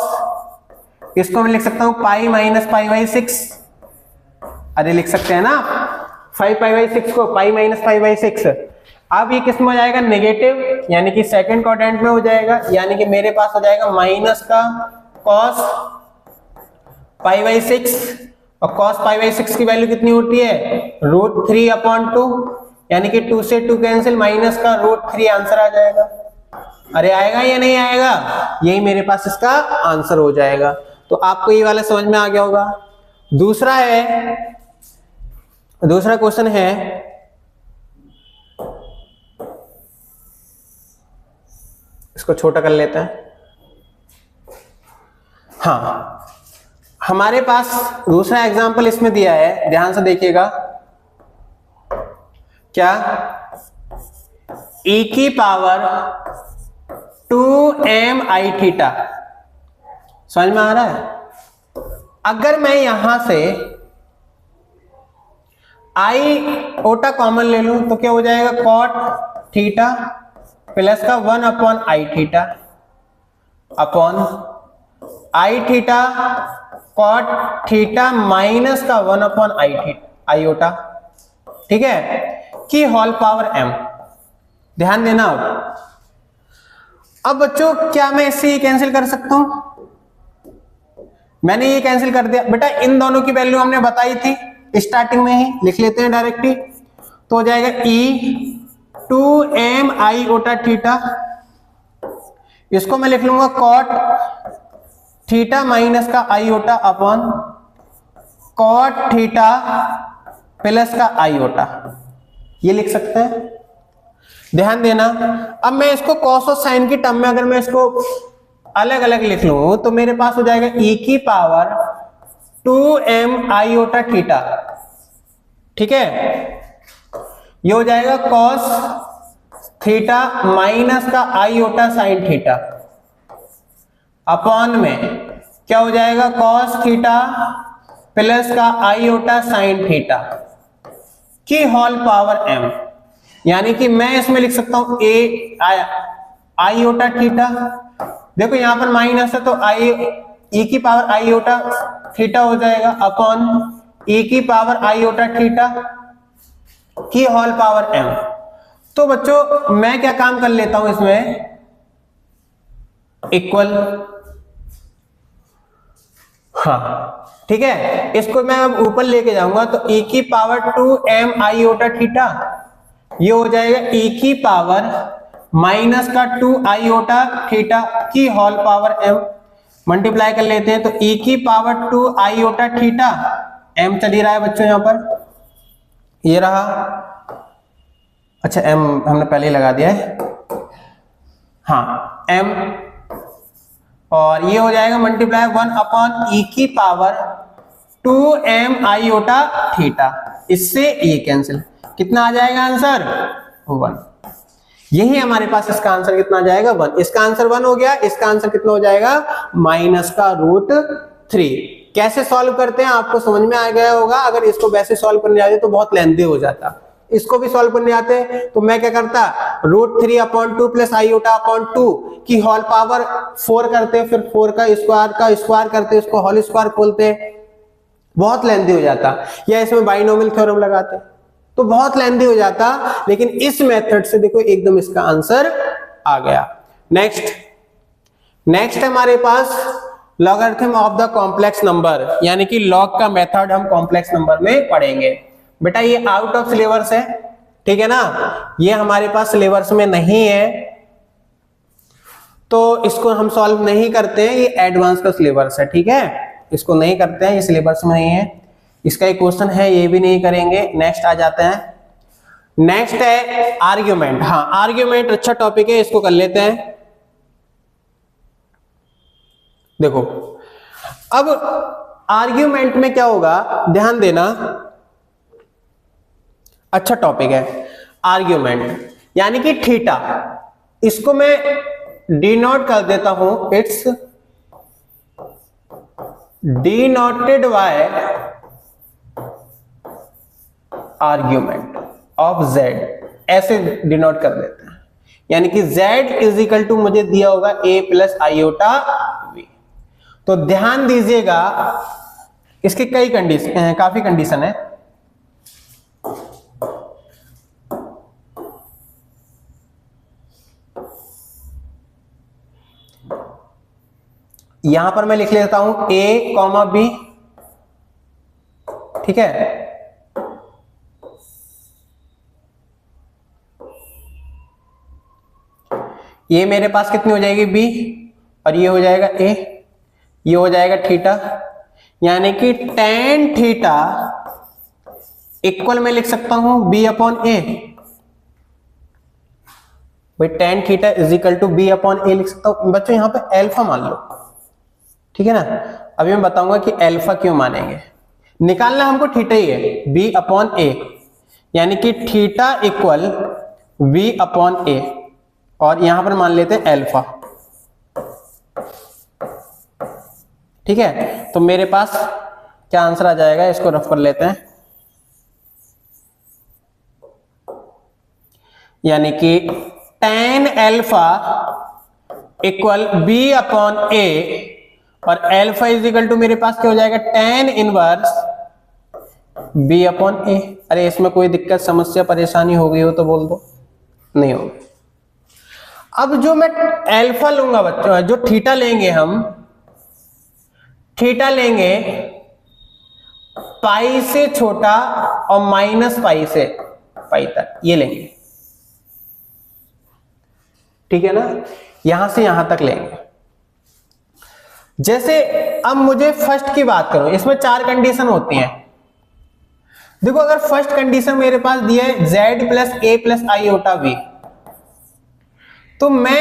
इसको मैं लिख सकता हूं पाई माइनस पाई बाई 6। अरे लिख सकते हैं ना 5 पाई बाई 6 को पाई माइनस पाई बाई 6। अब ये किस में हो जाएगा, नेगेटिव, यानी कि सेकंड क्वाड्रेंट में हो जाएगा, यानी कि मेरे पास हो जाएगा माइनस का cos पाई बाई 6, और cos पाई बाई 6 की वैल्यू कितनी होती है, √3/2, यानी कि 2 से 2 कैंसिल, माइनस का √3 आंसर आ जाएगा। अरे आएगा या नहीं आएगा, यही मेरे पास इसका आंसर हो जाएगा। तो आपको ये वाला समझ में आ गया होगा। दूसरा क्वेश्चन है, इसको छोटा कर लेते हैं। हाँ, हमारे पास दूसरा एग्जांपल इसमें दिया है, ध्यान से देखिएगा। क्या, e की पावर 2mi थीटा, समझ में आ रहा है। अगर मैं यहां से आईओटा कॉमन ले लूं तो क्या हो जाएगा, cot थीटा प्लस का 1/i theta upon I theta cot theta minus का 1/i आईओटा, ठीक है, की होल पावर m। ध्यान देना। अब बच्चों क्या मैं इससे ये कैंसिल कर सकता हूं, मैंने ये कैंसिल कर दिया। बेटा इन दोनों की वैल्यू हमने बताई थी स्टार्टिंग में ही, लिख लेते हैं डायरेक्टली। तो हो जाएगा e 2m आईओटा थीटा, इसको मैं लिख लूंगा cot थीटा माइनस का iota upon cot theta plus का आईओटा, ये लिख सकते हैं। ध्यान देना। अब मैं इसको cos और sin की टर्म में अगर मैं इसको अलग अलग लिख लूं तो मेरे पास हो जाएगा e की पावर 2m आईओटा थीटा, ठीक है, ये हो जाएगा cos थीटा माइनस का आईओटा साइन थीटा अपॉन में क्या हो जाएगा, cos थीटा प्लस का आईओटा साइन थीटा की होल पावर m, यानी कि मैं इसमें लिख सकता हूं ए आईओटा थीटा। देखो यहां पर माइनस है तो आई e की पावर आईओटा थीटा हो जाएगा अपॉन e की पावर आईओटा थीटा की होल पावर m। तो बच्चों मैं क्या काम कर लेता हूं इसमें, इक्वल, हाँ ठीक है, इसको मैं अब ऊपर लेके जाऊंगा तो e की पावर 2m आईओटा थीटा, ये हो जाएगा e की पावर माइनस का 2 आईओटा थीटा की होल पावर m। मल्टीप्लाई कर लेते हैं तो e की पावर 2 आईओटा थीटा, m चल ही रहा है बच्चों यहां पर, ये रहा। अच्छा m हमने पहले ही लगा दिया है, हाँ m, और ये हो जाएगा मल्टीप्लाई 1/e की पावर 2m आईओटा थीटा, इससे ये कैंसिल, कितना आ जाएगा आंसर 1। यही हमारे पास इसका आंसर कितना आ जाएगा 1। इसका आंसर 1 हो गया, इसका आंसर कितना हो जाएगा माइनस का √3। कैसे सॉल्व करते हैं आपको समझ में आ गया होगा। अगर इसको वैसे सॉल्व करने जाते तो बहुत लेंथी हो जाता, इसको भी सॉल्व करने आते तो मैं क्या करता, √3/2 प्लस आईओटा/2 की होल पावर 4 करते, फिर 4 का स्क्वायर करते, उसको होल स्क्वायर खोलते, बहुत लेंथी हो जाता। या इसमें बाइनोमियल थ्योरम लगाते तो बहुत लेंथी हो जाता, लेकिन इस मेथड से देखो एकदम इसका आंसर आ गया। नेक्स्ट हमारे पास logarithm of the complex number, यानी कि लॉग का मेथड हम कॉम्प्लेक्स नंबर में पढ़ेंगे। बेटा ये आउट ऑफ सिलेबस है, ठीक है ना, ये हमारे पास सिलेबस में नहीं है तो इसको हम सॉल्व नहीं करते हैं, ये एडवांस का सिलेबस है, ठीक है, इसको नहीं करते हैं, ये सिलेबस में नहीं है। इसका एक क्वेश्चन है, ये भी नहीं करेंगे। नेक्स्ट आ जाते हैं, नेक्स्ट है आर्ग्यूमेंट। हाँ, आर्ग्यूमेंट अच्छा टॉपिक है, इसको कर लेते हैं। देखो अब आर्ग्यूमेंट में क्या होगा, ध्यान देना, अच्छा टॉपिक है आर्ग्यूमेंट, यानी कि थीटा। इसको मैं डिनोट कर देता हूं, it's denoted by argument of Z, ऐसे डिनोट कर देते हैं। यानी कि जेड इज इक्वल टू मुझे दिया होगा a प्लस आयोटा v। तो ध्यान दीजिएगा, इसकी कई कंडीशन, काफी कंडीशन है। यहां पर मैं लिख लेता हूं a कॉमा b, ठीक है। ये मेरे पास कितनी हो जाएगी b, और ये हो जाएगा a, ये हो जाएगा थीटा। यानी कि tan थीटा इक्वल मैं लिख सकता हूं b अपॉन a। भाई tan theta is equal to b upon a लिख सकता हूं। बच्चों यहां पे अल्फा मान लो, ठीक है ना। अभी मैं बताऊंगा कि अल्फा क्यों मानेंगे। निकालना हमको थीटा ही है, b अपॉन a, यानी कि theta equal v upon a, और यहां पर मान लेते हैं अल्फा, ठीक है। तो मेरे पास क्या आंसर आ जाएगा, इसको रफ कर लेते हैं। यानी कि tan alpha equal b upon a, और अल्फा इज इक्वल टू मेरे पास क्या हो जाएगा, tan inverse b upon a। अरे इसमें कोई दिक्कत, समस्या, परेशानी हो गई हो तो बोल दो, नहीं होगी। अब जो मैं अल्फा लूंगा बच्चों, जो थीटा लेंगे हम, थीटा लेंगे पाई से छोटा और माइनस पाई से पाई तक, ये लेंगे, ठीक है ना। यहां से यहां तक लेंगे। जैसे अब मुझे फर्स्ट की बात करूं, इसमें 4 कंडीशन होती हैं। देखो अगर फर्स्ट कंडीशन मेरे पास दिया है z plus a plus iota v, तो मैं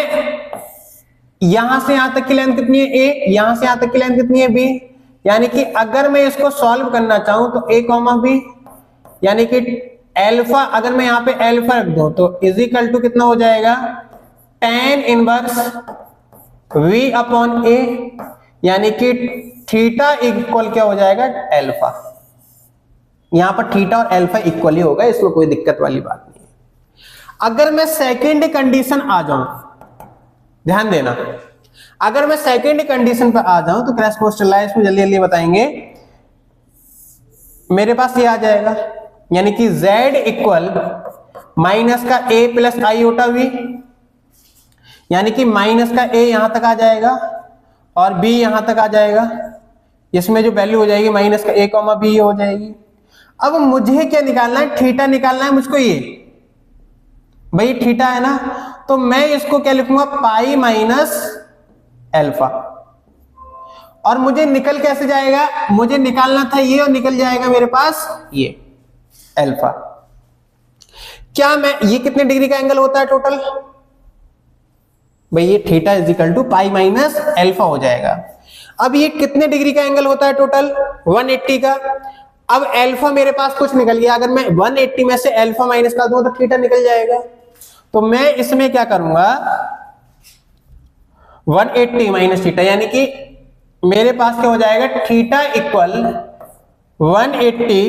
यहां से यहां तक की लेंथ कितनी है a, यहां से यहां तक की लेंथ कितनी है b। यानी कि अगर मैं इसको सॉल्व करना चाहूं तो a कॉमा b, यानी कि अल्फा, अगर मैं यहां पे अल्फा रख दूं तो इज इक्वल टू कितना हो जाएगा, tan inverse v upon a, यानी कि थीटा इक्वल क्या हो जाएगा, अल्फा। यहां पर थीटा और अल्फा इक्वल ही होगा, इसमें कोई दिक्कत वाली बात नहीं है। अगर मैं सेकेंड कंडीशन आ जाऊं, ध्यान देना, अगर मैं सेकेंड कंडीशन पर आ जाऊं तो क्रैश कोर्स चल रहा है, इसमें जल्दी जल्दी बताएंगे। मेरे पास ये आ जाएगा, यानी कि z इक्वल माइनस का a प्लस आईओटा v, यानी कि माइनस का a यहां तक आ जाएगा और b यहां तक आ जाएगा। इसमें जो वैल्यू हो जाएगी माइनस का a कॉमा b हो जाएगी। अब मुझे क्या निकालना है, थीटा निकालना है मुझको। ये भाई थीटा है ना, तो मैं इसको क्या लिखूंगा, पाई माइनस अल्फा। और मुझे निकल कैसे जाएगा, मुझे निकालना था ये, और निकल जाएगा मेरे पास ये अल्फा। क्या मैं, ये कितने डिग्री का एंगल होता है टोटल, भाई ये theta is equal to pi minus alpha हो जाएगा। अब ये कितने डिग्री का एंगल होता है टोटल, 180 का। अब अल्फा मेरे पास कुछ निकल गया, अगर मैं 180 में से अल्फा माइनस कर दूं तो थीटा निकल जाएगा। तो मैं इसमें क्या करूंगा, 180 माइनस थीटा, यानी कि मेरे पास क्या हो जाएगा, theta equal 180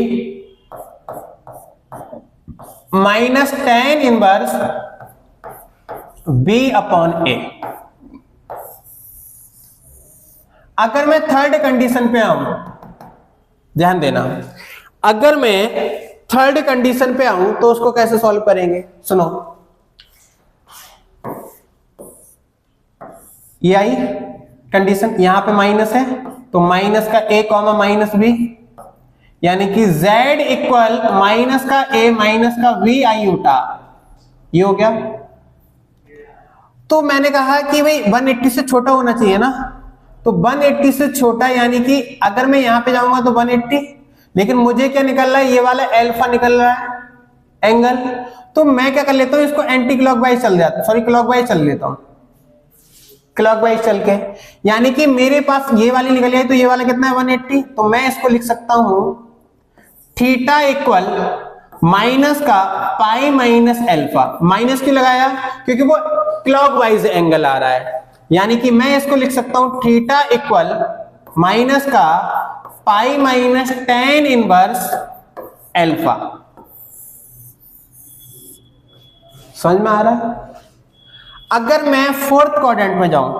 minus tan inverse b upon a। अगर मैं थर्ड कंडीशन पे आऊं, ध्यान देना, अगर मैं थर्ड कंडीशन पे आऊं तो उसको कैसे सॉल्व करेंगे, सुनो। ये आई कंडीशन, यहां पे माइनस है तो माइनस का a कॉमा माइनस b, यानी कि z इक्वल माइनस का a माइनस का v आईयूटा, ये हो गया। तो मैंने कहा कि भाई 180 से छोटा होना चाहिए ना, तो 180 से छोटा, यानी कि अगर मैं यहां पे जाऊंगा तो 180, लेकिन मुझे क्या निकल रहा है, ये वाला अल्फा निकल रहा है एंगल। तो मैं क्या कर लेता हूं, इसको एंटी क्लॉकवाइज चल जाता, सॉरी क्लॉकवाइज चल लेता हूं, क्लॉकवाइज चल के, यानी कि मेरे पास ये वाली निकल आई, तो ये वाला कितना है 180, तो मैं इसको लिख सकता हूं थीटा इक्वल माइनस का पाई माइनस अल्फा। माइनस क्यों लगाया, क्योंकि वो क्लॉकवाइज एंगल आ रहा है, यानी कि मैं इसको लिख सकता हूं थीटा इक्वल माइनस का pi minus tan inverse alpha. समझ में आ रहा है? अगर मैं फोर्थ क्वाड्रेंट में जाऊं,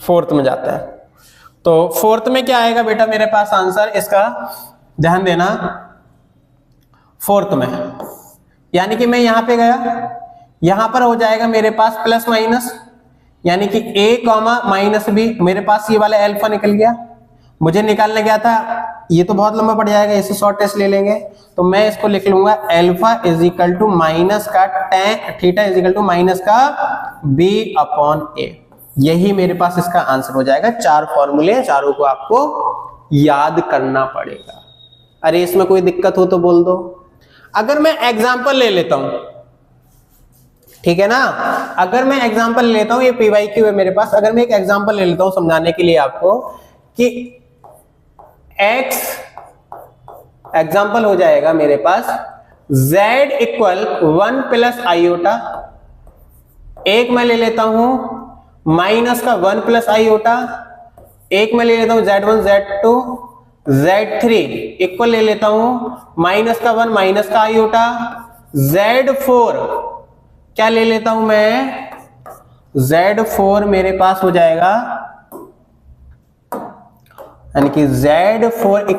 फोर्थ में जाता है, तो फोर्थ में क्या आएगा बेटा मेरे पास आंसर इसका, ध्यान देना, फोर्थ में यानी कि मैं यहां पे गया, यहां पर हो जाएगा मेरे पास प्लस माइनस, यानी कि a कॉमा माइनस बी, मेरे पास ये वाला अल्फा निकल गया, मुझे निकालने गया था, ये तो बहुत लंबा पड़ जाएगा, इसे शॉर्ट टेस्ट ले लेंगे, तो मैं इसको लिख लूंगा alpha is equal to minus का tan theta is equal to minus का b अपॉन a। यही मेरे पास इसका आंसर हो जाएगा। 4 फॉर्मूले, चारों को आपको याद करना पड़ेगा। अरे इसमें कोई दिक्कत हो तो बोल दो। अगर मैं एग्जांपल ले लेता हूं, ठीक है ना, अगर मैं एग्जांपल लेता हूं, ये PYQ है मेरे पास, अगर मैं एक एग्जांपल ले लेता हूं समझाने के लिए आपको कि x एग्जांपल हो जाएगा मेरे पास z इक्वल 1 प्लस आयोटा, एक मैं ले लेता हूं माइनस का 1 प्लस आयोटा, एक मैं ले लेता हूं z1 z2 z3 इक्वल ले लेता हूं माइनस का 1 माइनस का आयोटा, z4 क्या ले लेता हूं मैं, z4 मेरे पास हो जाएगा, यानी कि z4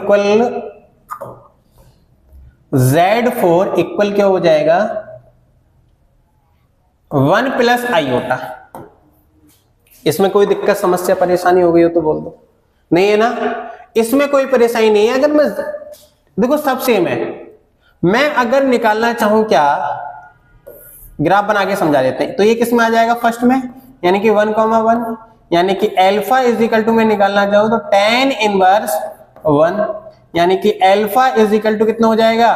इक्वल क्या हो जाएगा 1 प्लस आयोटा। इसमें कोई दिक्कत समस्या परेशानी हो गई हो तो बोल दो, नहीं है ना, इसमें कोई परेशानी नहीं है। अगर मैं देखो सब सेम है, मैं अगर निकालना चाहूं क्या, ग्राफ बना के समझा देते हैं, तो ये किस में आ जाएगा फर्स्ट में, यानी कि 1,1, यानी कि अल्फा इज इक्वल टू मैं निकालना चाहूं तो tan इनवर्स 1, यानी कि अल्फा इज इक्वल टू कितना हो जाएगा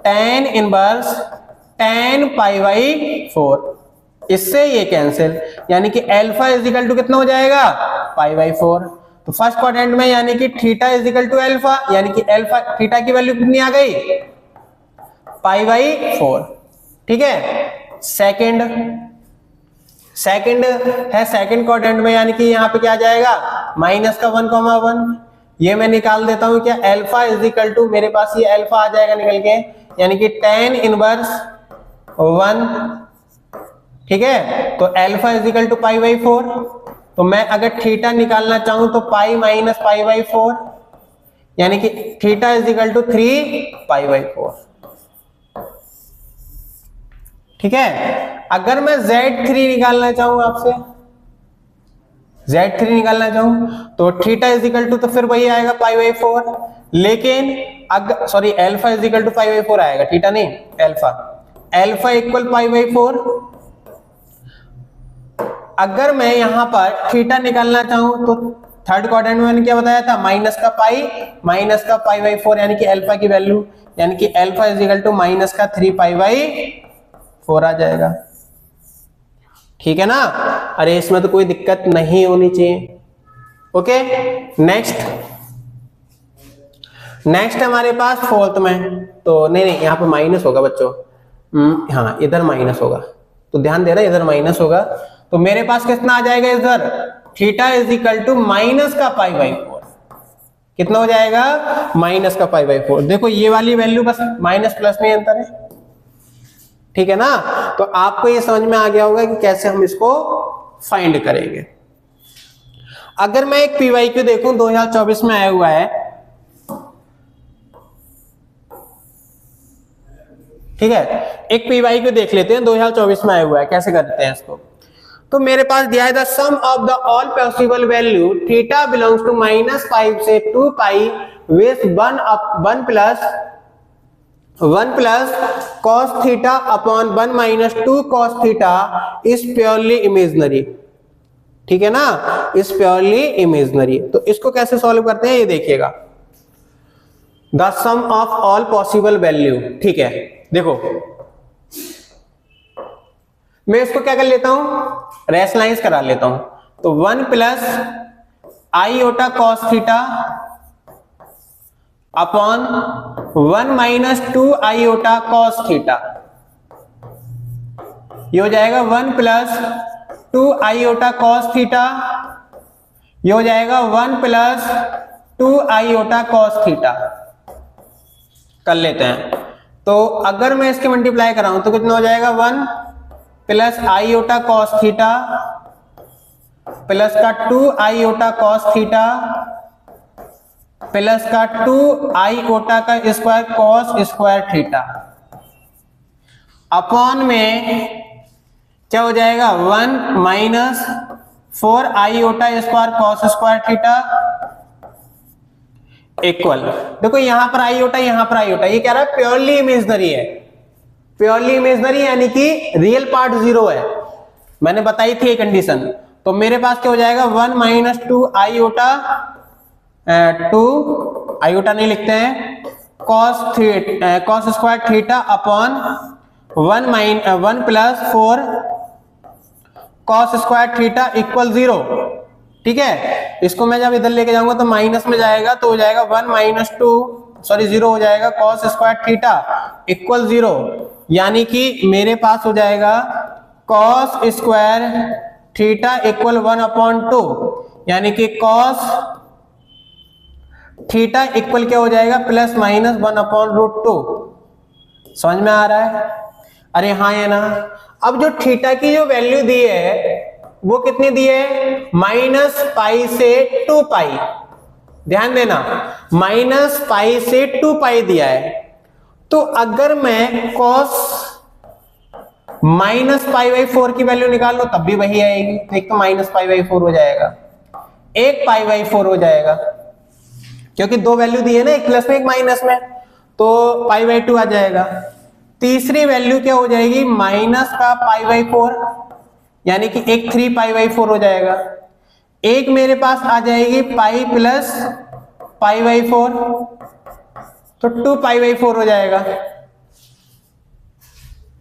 tan inverse tan pi by 4, इससे ये कैंसिल, यानी कि अल्फा इज इक्वल टू कितना हो जाएगा पाई बाई 4। तो फर्स्ट क्वाड्रेंट में यानी कि theta is equal to alpha, यानी कि अल्फा थीटा की वैल्यू कितनी आ गई पाई बाई 4, ठीक है। सेकंड है सेकंड क्वाड्रेंट में, यानी कि यहां पे क्या आ जाएगा माइनस का 1,1, ये मैं निकाल देता हूं क्या, अल्फा इज इक्वल टू मेरे पास ये अल्फा आ जाएगा निकल के, यानी कि tan इनवर्स 1, ठीक है। तो alpha is equal to pi by 4, तो मैं अगर थीटा निकालना चाहूं तो पाई माइनस पाई बाई 4, यानी कि theta is equal to 3 pi by 4, ठीक है। अगर मैं Z3 निकालना चाहूं आपसे, Z3 निकालना चाहूं तो थीटा इज इक्वल टू तो फिर वही आएगा पाई बाई 4, लेकिन अगर sorry alpha is equal to pi by 4 आएगा, थीटा नहीं अल्फा इक्वल पाई बाई 4। अगर मैं यहां पर थीटा निकालना चाहूं तो थर्ड क्वाड्रेंट में मैंने क्या बताया था माइनस का पाई बाई 4, यानी कि अल्फा की वैल्यू, यानी कि alpha is equal to minus का 3 पाई बाई 4 आ जाएगा, ठीक है ना। अरे इसमें तो कोई दिक्कत नहीं होनी चाहिए। ओके, नेक्स्ट हमारे पास फोर्थ में, तो नहीं यहाँ पे माइनस होगा बच्चों, हाँ इधर माइनस होगा, तो ध्यान देना इधर माइनस होगा, तो मेरे पास कितना आ जाएगा इधर theta is equal to minus का पाई बाई 4, कितना हो जाएगा माइनस का पाई बाई 4। देखो ये वाली वैल्यू बस माइनस प्लस में अंतर है, ठीक है ना। तो आपको ये समझ में आ गया होगा कि कैसे हम इसको फाइंड करेंगे। अगर मैं एक PYQ देखूं 2024 में आया हुआ है, ठीक है, एक PYQ देख लेते हैं 2024 में आया हुआ है, कैसे करते हैं इसको। तो मेरे पास दिया है the sum of the all possible value theta belongs to -5 से 2 pi with 1 plus cos theta upon 1 minus 2 cos theta is purely imaginary. ठीक है ना, इज प्योरली इमेजिनरी। तो इसको कैसे सॉल्व करते हैं ये देखिएगा, the sum of all possible value. ठीक है, देखो मैं इसको क्या कर लेता हूं, रैशनलाइज करा लेता हूं। तो 1 plus iota cos theta upon 1 minus 2 iota cos theta, ये हो जाएगा 1 प्लस 2 आईओटा कॉस थीटा, ये हो जाएगा 1 प्लस 2 आईओटा कॉस थीटा। कर लेते हैं, तो अगर मैं इसके मल्टीप्लाई कराऊं तो कितना हो जाएगा, 1 plus iota cos theta plus का 2 आईओटा कॉस थीटा प्लस का 2 आईओटा का square cos square theta upon में क्या हो जाएगा, 1 minus 4 iota square cos square theta equal, देखो यहां पर आईओटा यहां पर आईओटा, ये कह रहा है प्योरली इमेजिनरी है, प्योरली इमेजिनरी यानी कि रियल पार्ट 0 है, मैंने बताई थी ये कंडीशन। तो मेरे पास क्या हो जाएगा, 1 माइनस 2 आईओटा, 2 आईओटा नहीं लिखते हैं, cos square theta upon 1 plus 4 cos square theta equal 0। ठीक है, इसको मैं जब इधर लेके जाऊंगा तो माइनस में जाएगा, तो हो जाएगा 1 माइनस 2 सॉरी 0 हो जाएगा कॉस स्क्वायर थीटा इक्वल 0, यानी कि मेरे पास हो जाएगा cos square theta equal 1 upon 2, यानी कि कॉस थीटा इक्वल क्या हो जाएगा, प्लस माइनस 1 अपॉन रूट 2। समझ में आ रहा है, अरे हाँ है ना। अब जो थीटा की जो वैल्यू दी है वो कितनी दी है, माइनस पाई से 2 पाई, ध्यान देना माइनस पाई से 2 पाई दिया है। तो अगर मैं कॉस माइनस पाई बाई 4 की वैल्यू निकाल लो तब भी वही आएगी, एक तो माइनस पाई बाई 4 हो जाएगा, एक पाई बाई 4 हो जाएगा, क्योंकि दो वैल्यू दी है ना, एक प्लस में एक माइनस में, तो पाई बाई 2 आ जाएगा। तीसरी वैल्यू क्या हो जाएगी, माइनस का पाई बाई 4, यानी कि एक 3 पाई बाई 4 हो जाएगा, एक मेरे पास आ जाएगी पाई प्लस पाई बाई 4, तो 2 पाई बाई 4 हो जाएगा।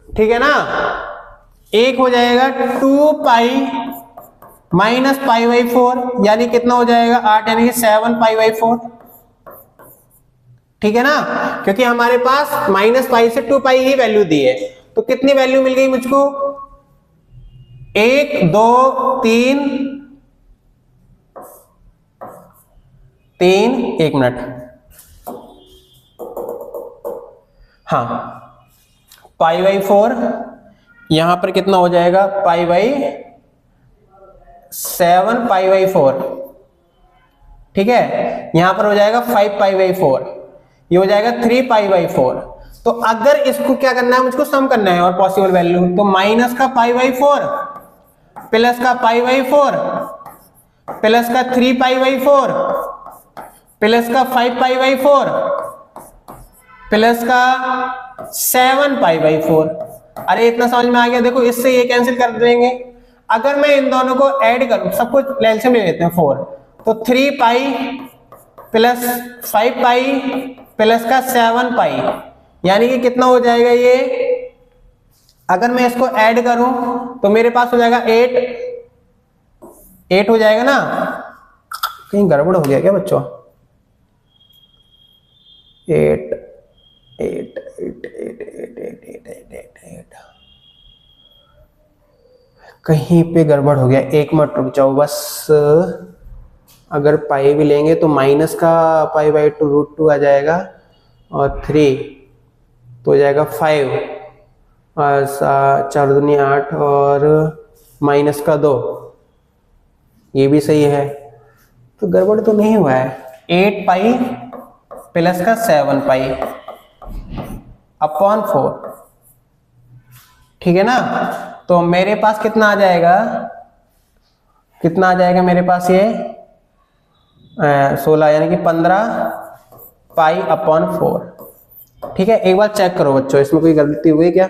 ठीक है ना, एक हो जाएगा 2 पाई माइनस पाई बाई 4, यानी कितना हो जाएगा 8, यानी कि 7 पाई बाई 4। ठीक है ना, क्योंकि हमारे पास माइनस पाई से 2 पाई ही वैल्यू दी है। तो कितनी वैल्यू मिल गई मुझको, 1 2 3 3, 1 मिनट, हाँ पाई बाई 4, यहां पर कितना हो जाएगा, पाई बाई 7 पाई बाई 4। ठीक है, यहां पर हो जाएगा 5 पाई बाई 4, ये हो जाएगा 3 पाई बाई 4। तो अगर इसको क्या करना है, मुझको सम करना है और पॉसिबल वैल्यू, तो माइनस का पाई बाई 4 प्लस का पाई बाई 4 प्लस का 3 पाई बाई 4 प्लस का 5 पाई बाई 4 प्लस का 7 पाई बाई 4। अरे इतना समझ में आ गया, देखो इससे ये कैंसिल कर देंगे। अगर मैं इन दोनों को ऐड करूं, सब कुछ एलसीएम ले लेते हैं 4, तो 3 पाई प्लस 5 पाई प्लस का 7 पाई, यानी कि कितना हो जाएगा ये, अगर मैं इसको ऐड करूं तो मेरे पास हो जाएगा 8 हो जाएगा ना, कहीं गड़बड़ हो गया क्या बच्चों, 8 8 8 8 8 8 8 8 कहीं पे गड़बड़ हो गया, एक मिनट रुक जाओ बस। अगर पाई भी लेंगे तो माइनस का पाई बाई 2 रूट 2 आ जाएगा, और 3 तो हो जाएगा 5 और 4 दूनी 8 और माइनस का 2, ये भी सही है, तो गड़बड़ तो नहीं हुआ है। 8 पाई प्लस का 7 पाई अपॉन 4, ठीक है ना। तो मेरे पास कितना आ जाएगा, कितना आ जाएगा मेरे पास ये 16, यानी कि 15 पाई अपॉन 4। ठीक है, एक बार चेक करो बच्चों, इसमें कोई गलती हुई क्या।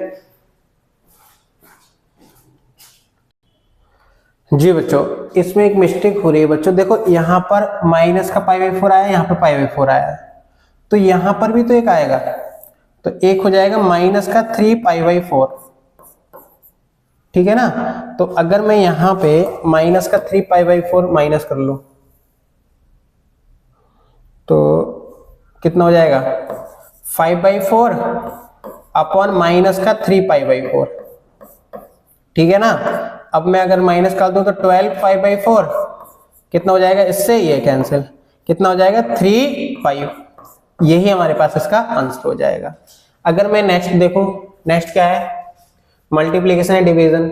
जी बच्चों, इसमें एक मिस्टेक हो रही है बच्चों। देखो यहाँ पर माइनस का π/4 आया, यहाँ पर π/4 आया, तो यहाँ पर भी तो एक आएगा, तो एक हो जाएगा माइनस का 3π/4, ठीक है ना। तो अगर मैं यहाँ पे माइनस का 3π/4 माइनस कर लूं तो कितना हो जाएगा, 5/4 अपॉन माइनस का 3π/4, ठीक है ना। अब मैं अगर माइनस कर दूं तो 12π/4 कितना हो जाएगा, इससे ये कैंसिल, कितना हो जाएगा 3π, यही हमारे पास इसका आंसर हो जाएगा। अगर मैं नेक्स्ट देखूं, नेक्स्ट क्या है, मल्टीप्लीकेशन है डिवीजन,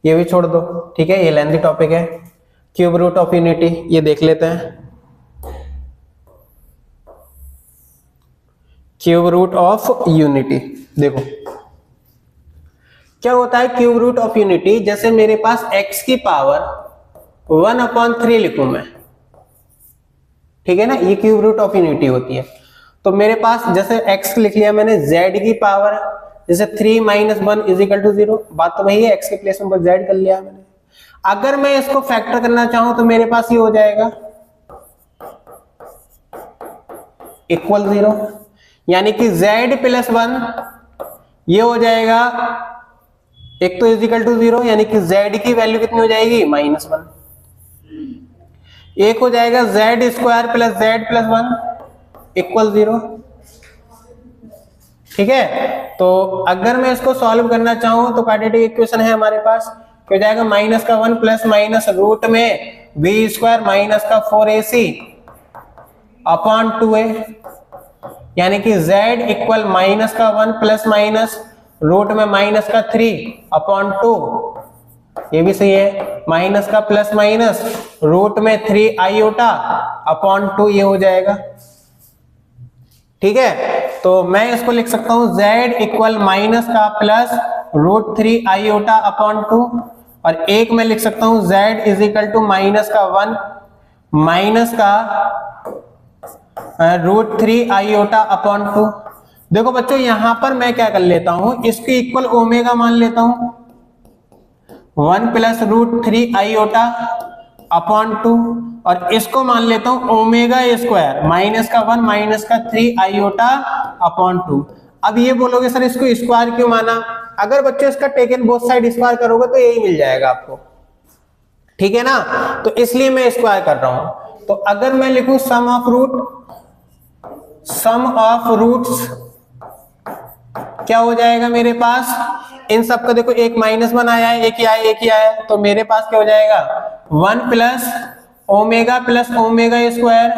ये भी छोड़ दो, ठीक है, ये लेंथी टॉपिक है। क्यूब रूट ऑफ यूनिटी, ये देख लेते हैं। क्यूब रूट ऑफ यूनिटी, देखो क्या होता है क्यूब रूट ऑफ यूनिटी, जैसे मेरे पास x की पावर 1/3 लिखूं मैं, ठीक है ना, ये क्यूब रूट ऑफ यूनिटी होती है। तो मेरे पास जैसे x लिख लिया मैंने, z की पावर जैसे 3 - 1 = 0, बात तो वही है, x के प्लेस में z कर लिया मैंने। अगर मैं इसको फैक्टर करना चाहूं तो मेरे पास ये हो जाएगा इक्वल 0, यानी कि z + 1 ये हो जाएगा, एक तो = 0, यानी कि z की वैल्यू कितनी हो जाएगी, -1। एक हो जाएगा z² + z + 1 = 0, ठीक है। तो अगर मैं इसको सॉल्व करना चाहूं तो क्वाड्रेटिक इक्वेशन है हमारे पास, क्या हो जाएगा, -1 प्लस माइनस रूट में b² माइनस का 4ac अपॉन 2a, यानी कि z equal -1 plus minus root में -3 अपॉन 2, ये भी सही है, माइनस का प्लस माइनस रूट में 3 आयोटा अपॉन 2, ये हो जाएगा, ठीक है। तो मैं इसको लिख सकता हूं z इक्वल माइनस का प्लस √3 आयोटा अपॉन 2, और एक मैं लिख सकता हूं z is equal to -1 minus का √3 आयोटा अपॉन 2। देखो बच्चों यहां पर मैं क्या कर लेता हूं, इसके इक्वल ओमेगा मान लेता हूं, 1 + √3 आयोटा अपॉन 2, और इसको मान लेता हूं ओमेगा स्क्वायर -1 माइनस का 3 आयोटा अपॉन 2। अब ये बोलोगे सर इसको स्क्वायर क्यों माना, अगर बच्चों इसका टेकन बोथ साइड स्क्वायर करोगे तो यही मिल जाएगा आपको, ठीक है ना, तो इसलिए मैं स्क्वायर कर रहा हूं। तो अगर मैं लिखूं सम ऑफ रूट्स क्या हो जाएगा मेरे पास, इन सब का देखो एक -1 आया है, एक ही आया है, तो मेरे पास क्या हो जाएगा 1 + omega plus omega square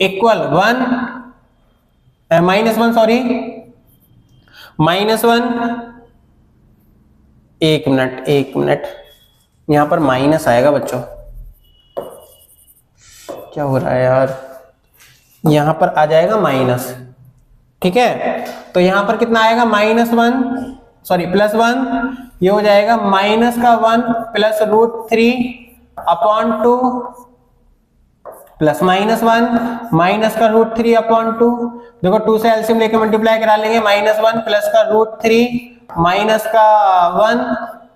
equal -1 एक मिनट यहां पर माइनस आएगा बच्चों, क्या हो रहा है यार, यहां पर आ जाएगा माइनस, ठीक है। तो यहां पर कितना आएगा +1, ये हो जाएगा -1 प्लस √3 अपॉन 2 प्लस -1 माइनस का √3 अपॉन 2, देखो 2 से एलसीएम लेके मल्टीप्लाई करा लेंगे, -1 प्लस का √3 माइनस का 1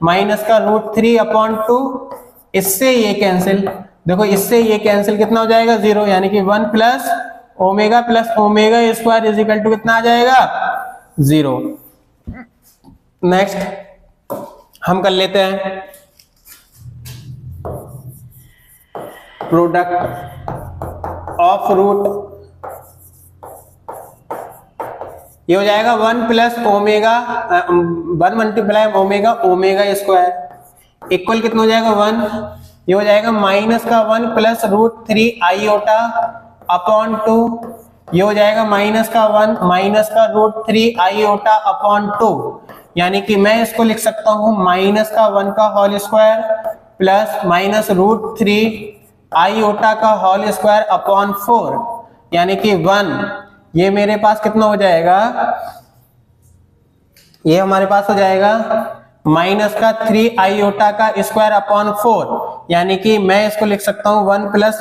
माइनस का √3 अपॉन 2, इससे ये कैंसिल, देखो इससे ये कैंसिल, कितना हो जाएगा 0, यानी कि 1 + omega square is equal to कितना आ जाएगा 0। नेक्स्ट हम कर लेते हैं प्रोडक्ट ऑफ रूट, ये हो जाएगा 1 + ओमेगा 1 × ओमेगा स्क्वायर इक्वल कितना हो जाएगा 1, ये हो जाएगा -1 प्लस √3 आयोटा अपॉन 2, ये हो जाएगा -1 माइनस का √3 आयोटा अपॉन 2, यानी कि मैं इसको लिख सकता हूं -1 का होल स्क्वायर प्लस -√3 आयोटा का होल स्क्वायर अपॉन 4, यानी कि 1, ये मेरे पास कितना हो जाएगा, ये हमारे पास हो जाएगा -3 आयोटा का स्क्वायर अपॉन 4, यानी कि मैं इसको लिख सकता हूं 1 +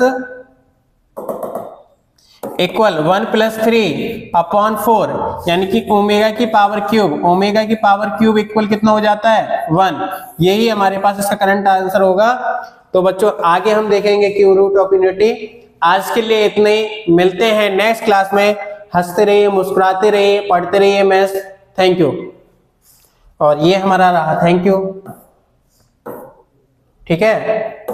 3 अपॉन 4, यानी कि ओमेगा की पावर क्यूब इक्वल कितना हो जाता है 1, यही हमारे पास इसका करंट आंसर होगा तो बच्चों आगे हम देखेंगे क्यूब रूट ऑफ यूनिटी। आज के लिए इतना ही, मिलते हैं नेक्स्ट क्लास में। हंसते रहिए, मुस्कुराते रहिए, पढ़ते रहिए मैथ्स। Thank you. और ये हमारा रहा थैंक यू, ठीक है।